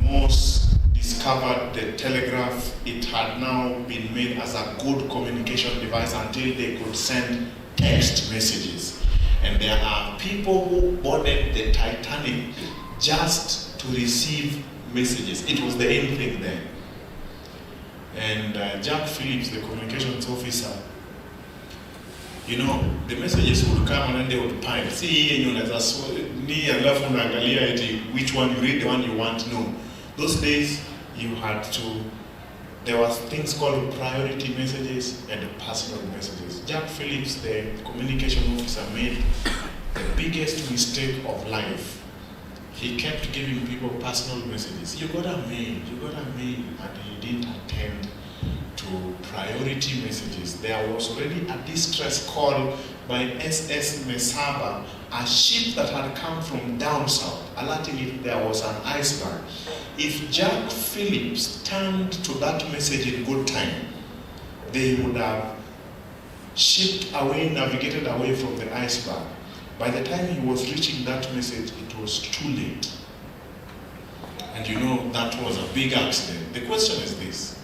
Morse discovered the telegraph. It had now been made as a good communication device until they could send text messages. And there are people who boarded the Titanic just to receive messages. It was the end thing there. And Jack Phillips, the communications officer, you know, the messages would come and then they would pile. See, you know, which one you read, the one you want to know. Those days, you had to, there was things called priority messages and personal messages. Jack Phillips, the communication officer, made the biggest mistake of life. He kept giving people personal messages. You got a mail, and he didn't attend to priority messages. There was already a distress call by SS Mesaba, a ship that had come from down south, alerting it there was an iceberg. If Jack Phillips turned to that message in good time, they would have shipped away, navigated away from the iceberg. By the time he was reaching that message, it was too late. And you know, that was a big accident. The question is this: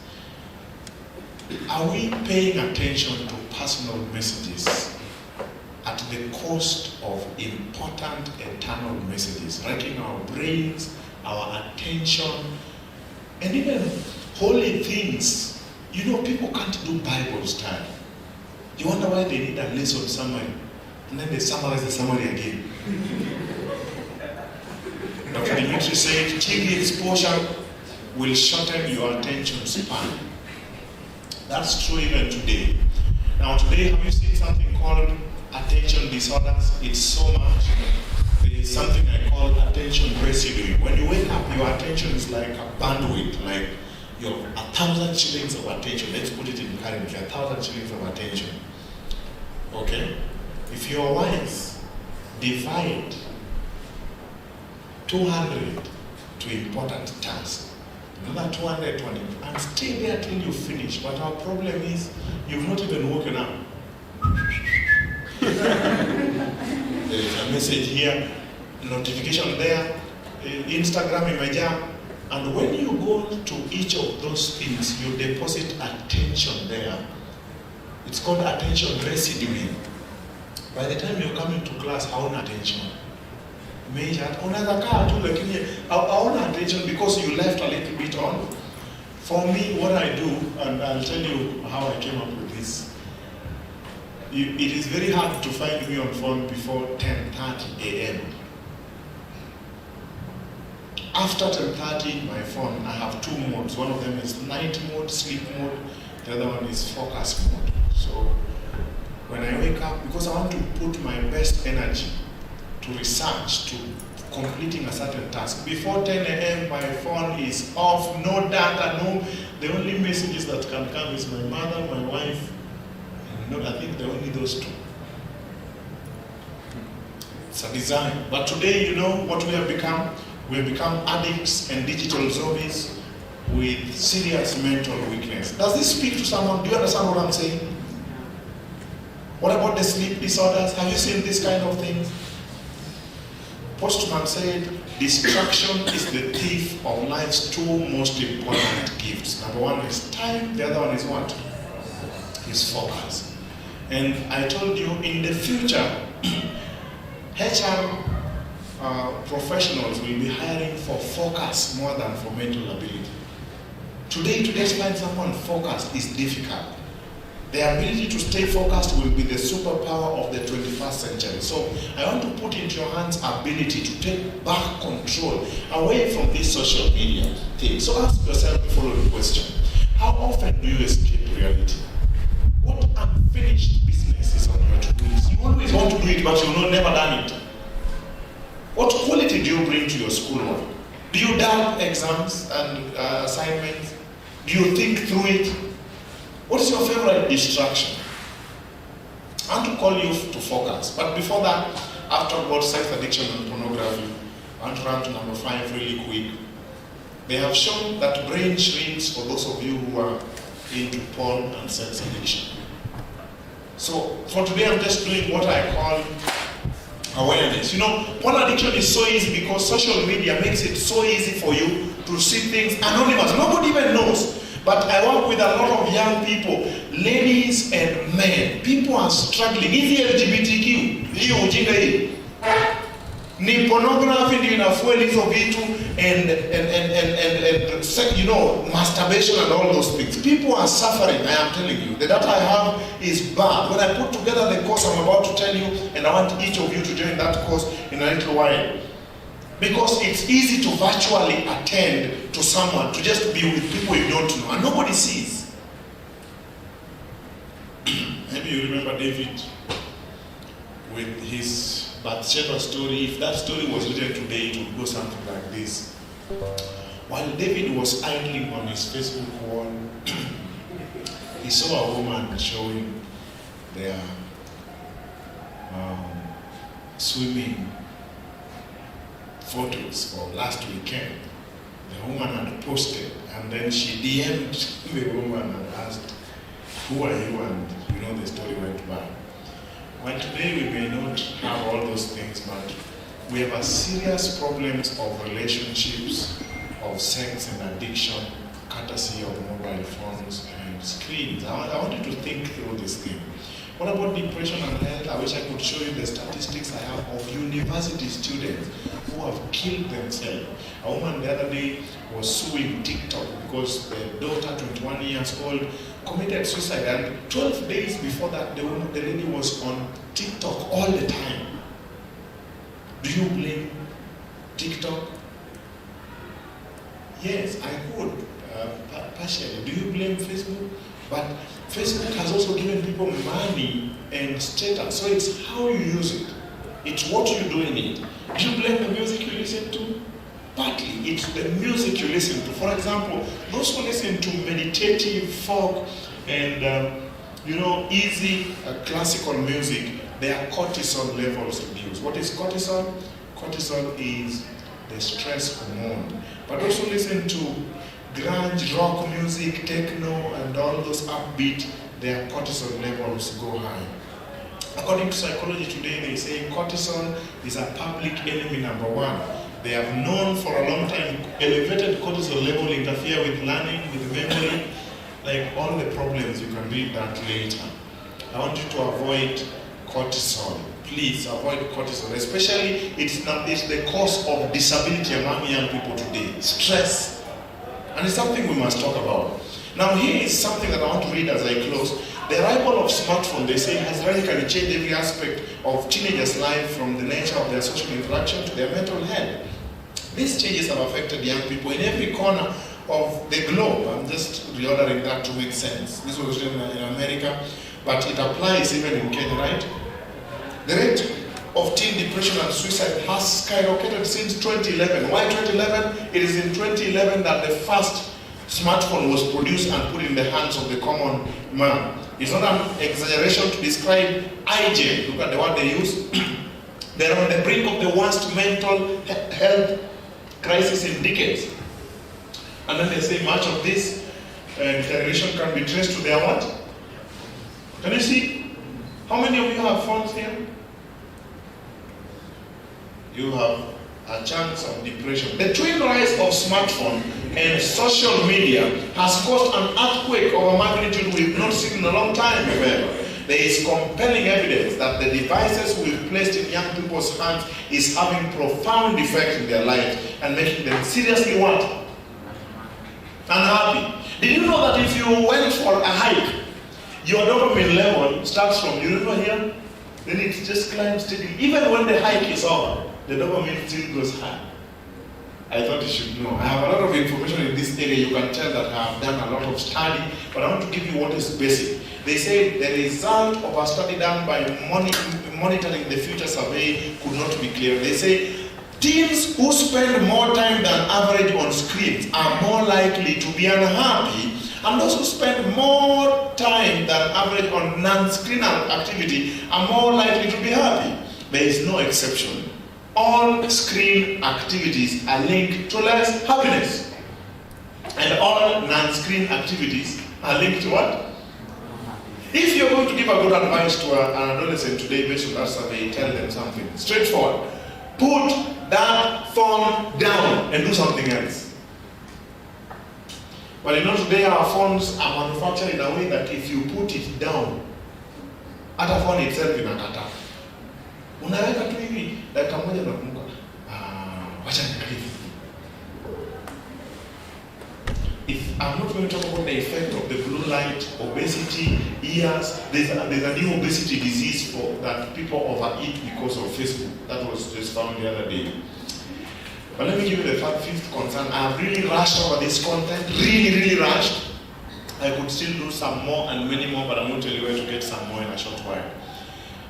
are we paying attention to personal messages at the cost of important eternal messages, wrecking our brains, our attention, and even holy things? You know, people can't do Bible style. You wonder why they need a lesson summary, and then they summarize the summary again. Dr. Dimitri said, TV exposure will shorten your attention span. That's true even today. Now today, have you seen something called attention disorders? It's so much. There is something I call attention residue. When you wake up, your attention is like a bandwidth, like you have 1,000 shillings of attention. Let's put it in currency, 1,000 shillings of attention. Okay? If you're wise, divide 200 to important tasks. Another 200 and stay there till you finish. But our problem is, you've not even woken up. There is a message here, notification there, Instagram imejaa. And when you go to each of those things, you deposit attention there. It's called attention residue. By the time you're coming to class, hauna attention. Unaweza kaa tu lakini hauna attention because you left a little bit on. For me, what I do, and I'll tell you how I came up with this. It is very hard to find me on phone before 10:30 a.m. After 10:30, my phone, I have two modes. One of them is night mode, sleep mode. The other one is focus mode. So when I wake up, because I want to put my best energy to research, to completing a certain task. Before 10 a.m., my phone is off, no data, no. The only messages that can come is my mother, my wife, and I think they're only those two. It's a design. But today, you know what we have become? We have become addicts and digital zombies with serious mental weakness. Does this speak to someone? Do you understand what I'm saying? What about the sleep disorders? Have you seen this kind of things? Postman said, distraction is the thief of life's two most important gifts. Number one is time, the other one is what? Is focus. And I told you, in the future, HR professionals will be hiring for focus more than for mental ability. Today, to just find someone focused is difficult. The ability to stay focused will be the superpower of the 21st century. So I want to put into your hands ability to take back control away from this social media thing. So ask yourself the following question. How often do you escape reality? What unfinished business is on your to-do list? You always want to do it, but you've never done it. What quality do you bring to your schoolwork? Do you dump exams and assignments? Do you think through it? What is your favorite distraction? I want to call you to focus. But before that, after about sex addiction and pornography, I want to run to number 5 really quick. They have shown that brain shrinks for those of you who are into porn and sex addiction. So for today, I'm just doing what I call awareness. You know, porn addiction is so easy because social media makes it so easy for you to see things anonymous. Nobody even knows. But I work with a lot of young people, ladies and men. People are struggling. Hizi LGBTQ, hiyo ujinga hii. Ni pornography ndio inafuel hizo vitu and you know, masturbation and all those things. People are suffering, I am telling you. The data I have is bad. When I put together the course I'm about to tell you, and I want each of you to join that course in a little while. Because it's easy to virtually attend to someone, to just be with people you don't know, and nobody sees. Maybe you remember David with his Bathsheba story. If that story was written today, it would go something like this. While David was idling on his Facebook wall, he saw a woman showing their swimming photos for last weekend. The woman had posted, and then she DM'd the woman and asked, "Who are you?" And you know the story went by. Well, today we may not have all those things, but we have a serious problems of relationships, of sex and addiction, courtesy of mobile phones and screens. I want you to think through this thing. What about depression and health? I wish I could show you the statistics I have of university students who have killed themselves. A woman the other day was suing TikTok because the daughter, 21 years old, committed suicide, and 12 days before that, the lady was on TikTok all the time. Do you blame TikTok? Yes, I could, partially. Do you blame Facebook? But Facebook has also given people money and status, so it's how you use it. It's what you do in it. Do you blame the music you listen to? Partly, it's the music you listen to. For example, those who listen to meditative folk and easy classical music, their cortisol levels reduce. What is cortisol? Cortisol is the stress hormone. But also listen to grunge, rock music, techno, and all those upbeat, their cortisol levels go high. According to psychology today, they say cortisol is a public enemy number one. They have known for a long time elevated cortisol level interfere with learning, with memory, like all the problems. You can read that later. I want you to avoid cortisol. Please avoid cortisol, especially it's the cause of disability among young people today. Stress. And it's something we must talk about. Now here is something that I want to read as I close. The arrival of smartphone, they say, has radically changed every aspect of teenagers' life, from the nature of their social interaction to their mental health. These changes have affected young people in every corner of the globe. I'm just reordering that to make sense. This was written in America, but it applies even in Kenya, right? The rate of teen depression and suicide has skyrocketed since 2011. Why 2011? It is in 2011 that the first smartphone was produced and put in the hands of the common man. It's not an exaggeration to describe IJ. Look at the word they use. They're on the brink of the worst mental health crisis in decades. And then they say much of this deterioration can be traced to their what? Can you see? How many of you have phones here? You have a chance of depression. The twin rise of smartphone and social media has caused an earthquake of a magnitude we've not seen in a long time, remember. There is compelling evidence that the devices we've placed in young people's hands is having profound effect in their lives and making them seriously what? Unhappy. Did you know that if you went for a hike, your dopamine level starts from, you remember here? Then it just climbs steadily. Even when the hike is over, the dopamine still goes high. I thought you should know. I have a lot of information in this area. You can tell that I have done a lot of study, but I want to give you what is basic. They say the result of a study done by monitoring the future survey could not be clear. They say teens who spend more time than average on screens are more likely to be unhappy, and those who spend more time than average on non-screen activity are more likely to be happy. There is no exception. All screen activities are linked to less happiness. And all non-screen activities are linked to what? If you're going to give a good advice to an adolescent today based on that survey, tell them something straightforward. Put that phone down and do something else. But you know, today our phones are manufactured in a way that if you put it down, at a phone itself inakata. Unaweka tu hivi, dakika moja unakumbuka. Wacha niangalie. If I'm not going to talk about the effect of the blue light, obesity, ears, there's a new obesity disease that people overeat because of Facebook. That was just found the other day. But let me give you the fifth concern. I have really rushed over this content, really rushed. I could still do some more and many more, but I'm going to tell you where to get some more in a short while.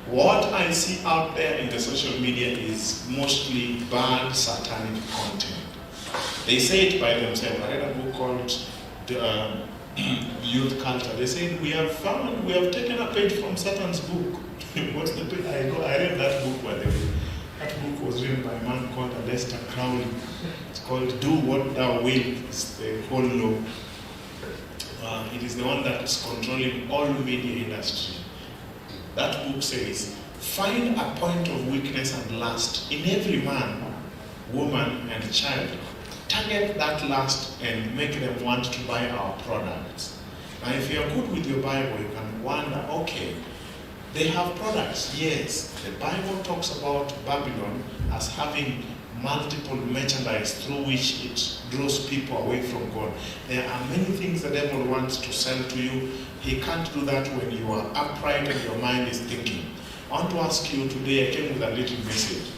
What I see out there in the social media is mostly bad satanic content. They say it by themselves. I read a book called youth culture. They said, we have taken a page from Satan's book. What's the page? I read that book, by the way. That book was written by a man called Lester Crowley. It's called Do What Thou Wilt. It's the whole law. It is the one that is controlling all media industry. That book says, find a point of weakness and lust in every man, woman, and child. Target that lust and make them want to buy our products. Now, if you are good with your Bible, you can wonder, okay, they have products. Yes, the Bible talks about Babylon as having multiple merchandise through which it draws people away from God. There are many things the devil wants to sell to you. He can't do that when you are upright and your mind is thinking. I want to ask you today, I came with a little message.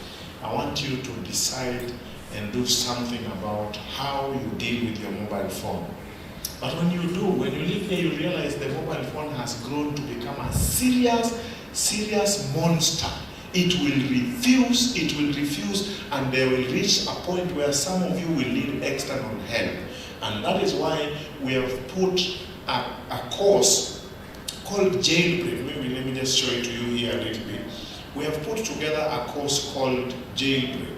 I want you to decide and do something about how you deal with your mobile phone. But when you do, when you live here, you realize the mobile phone has grown to become a serious monster. It will refuse, and they will reach a point where some of you will need external help. And that is why we have put a course called JAILBREAK. Maybe let me just show it to you here a little bit. We have put together a course called JAILBREAK.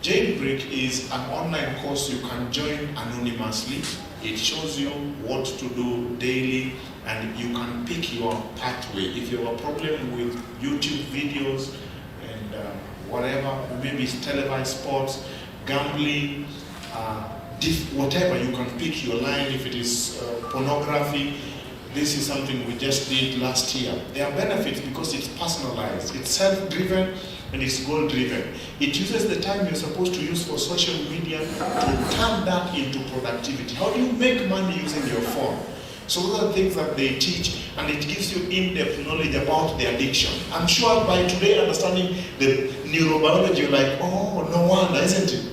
JAILBREAK is an online course you can join anonymously. It shows you what to do daily, and you can pick your pathway. If you have a problem with YouTube videos and whatever, maybe it's televised sports, gambling, whatever, you can pick your line. If it is pornography, this is something we just did last year. There are benefits because it's personalized, it's self-driven, and it's goal-driven. It uses the time you're supposed to use for social media to turn that into productivity. How do you make money using your phone? So those are the things that they teach, and it gives you in-depth knowledge about the addiction. I'm sure by today understanding the neurobiology, you're like, oh, no wonder, isn't it?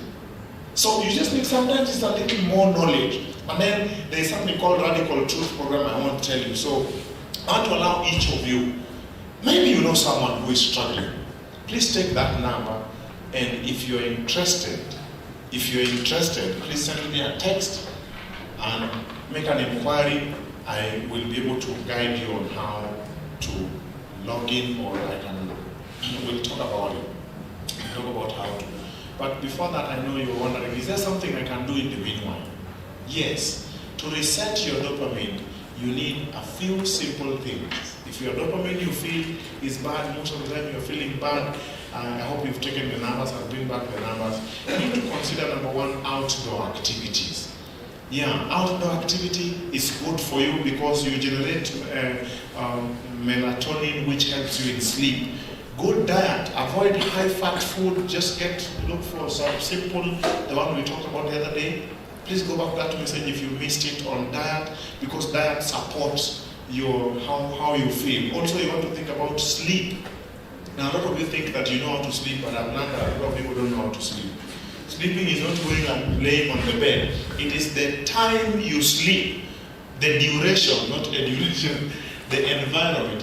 So you just need, sometimes it's a little more knowledge. And then there's something called Radical Truth Program I want to tell you. So I want to allow each of you, maybe you know someone who is struggling. Please take that number, and if you're interested, please send me a text and make an inquiry. I will be able to guide you on how to log in, or we'll talk about it. We'll talk about how to. But before that, I know you're wondering, is there something I can do in the meanwhile? Yes. To reset your dopamine, you need a few simple things. If your dopamine you feel is bad, most of the time you're feeling bad, I hope you've taken the numbers and bring back the numbers. You need to consider, number one, outdoor activities. Yeah, outdoor activity is good for you because you generate melatonin, which helps you in sleep. Good diet, avoid high-fat food, just look for some simple, the one we talked about the other day. Please go back to that message if you missed it on diet, because diet supports your how you feel. Also, you want to think about sleep. Now, a lot of you think that you know how to sleep, but I've learned that a lot of people don't know how to sleep. Sleeping is not going and laying on the bed. It is the time you sleep, the duration, not the duration, the environment,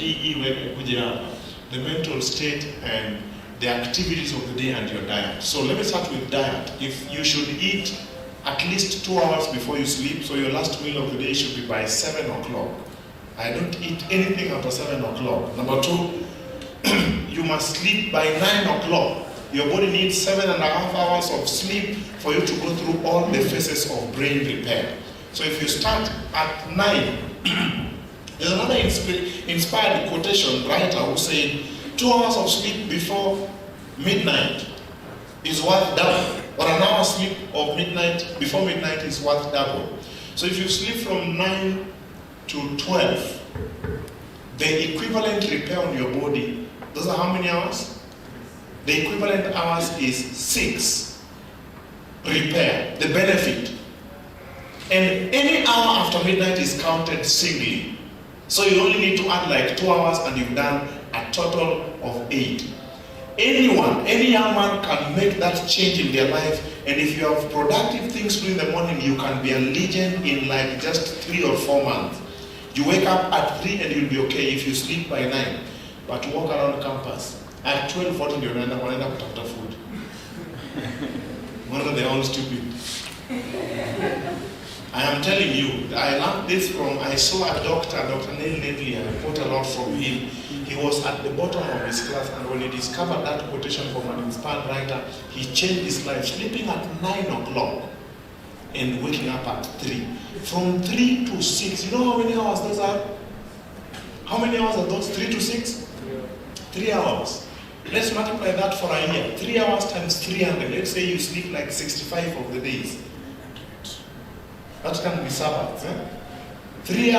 the mental state, and the activities of the day, and your diet. So let me start with diet. If you should eat at least 2 hours before you sleep, so your last meal of the day should be by 7 o'clock. I don't eat anything after 7 o'clock. Number 2, you must sleep by 9 o'clock. Your body needs 7.5 hours of sleep for you to go through all the phases of brain repair. So if you start at 9, there's another inspired quotation writer who said, 2 hours of sleep before midnight is worth double, or an hour sleep of before midnight is worth double. So if you sleep from 9 to 12, the equivalent repair on your body, those are how many hours? The equivalent hours is 6 repair, the benefit. And any hour after midnight is counted singly. So you only need to add like 2 hours and you've done a total of 8. Anyone, any young man can make that change in their life, and if you have productive things to do in the morning, you can be a legend in like just 3 or 4 months. You wake up at 3 and you'll be okay if you sleep by 9. But walk around campus. At 12:40 you're going to after food. Whether they're all stupid. I am telling you, I learned this I saw a doctor, Dr. Neil Nedley, I quote a lot from him. He was at the bottom of his class, and when he discovered that quotation from an inspired writer, he changed his life, sleeping at 9 o'clock and waking up at 3. From 3 to 6, you know how many hours those are? How many hours are those? 3 to 6? 3 hours. Let's multiply that for a year. 3 hours times 300. Let's say you sleep like 65 of the days. That can be Sabbath. 3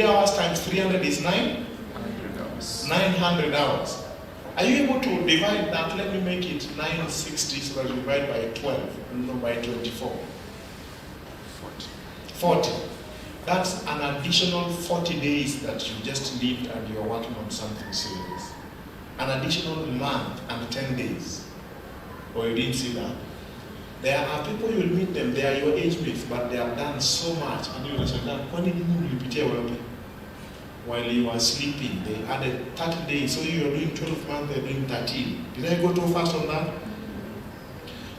hours times 300 is 900 hours. Are you able to divide that? Let me make it 960 so that you divide by 12, no, by 24. 40. That's an additional 40 days that you just lived and you're working on something serious. An additional month and 10 days. Or you didn't see that? There are people, you will meet them, they are your age mates, but they have done so much. And you will say, when did you while you are sleeping, they added 30 days. So you are doing 12 months, they are doing 13. Did I go too fast on that?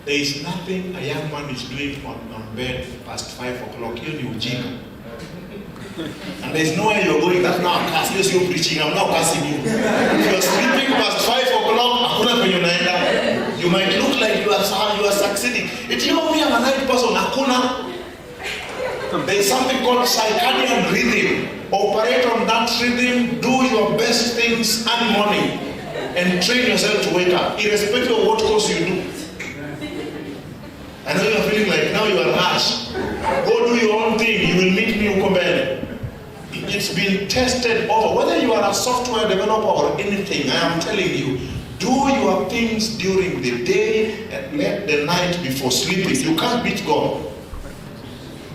There is nothing a young man is doing on bed past 5 o'clock. You're ujinga. And there is nowhere you're going. That's now a curse. Yes, you're preaching. I'm not cursing you. If you're sleeping past 5 o'clock, you might look like you are succeeding. If you know me, I'm a night person. There is something called circadian rhythm. Operate on that rhythm. Do your best things and money, and train yourself to wake up, irrespective of what course you do. I know you're feeling like now you are rash. Go do your own thing. You will meet me Ukombele. It's been tested over. Whether you are a software developer or anything, I am telling you, do your things during the day and let the night before sleeping. You can't beat God.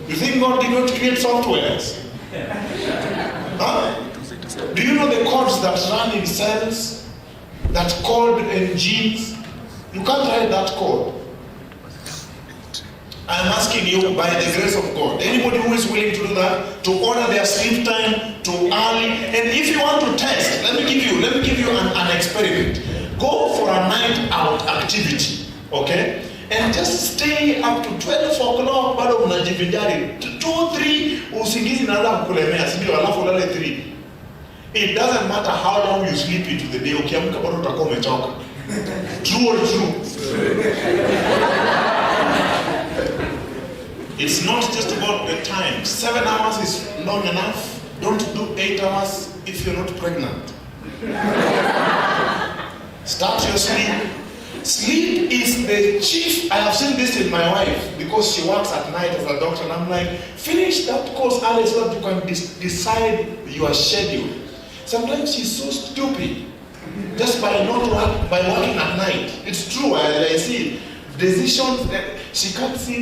You think God did not create softwares? Huh? Do you know the codes that run in cells? That code in genes? You can't write that code. I'm asking you, by the grace of God, anybody who is willing to do that, to order their sleep time to early, and if you want to test, let me give you an experiment. Go for a night out activity, okay? And just stay up to 12 o'clock, bado mnajivinjari. 2-3, usingizi naanza kukulemea, sio alafu ulale 3. It doesn't matter how long you sleep into the day, ukiamka bado utakuwa umechoka. True or true? It's not just about the time. 7 hours is long enough. Don't do 8 hours if you're not pregnant. Start your sleep. Sleep is the chief. I have seen this in my wife because she works at night as a doctor, and I'm like, finish that course early so that you can decide your schedule. Sometimes she's so stupid just by working at night. It's true. I see decisions that she can't see.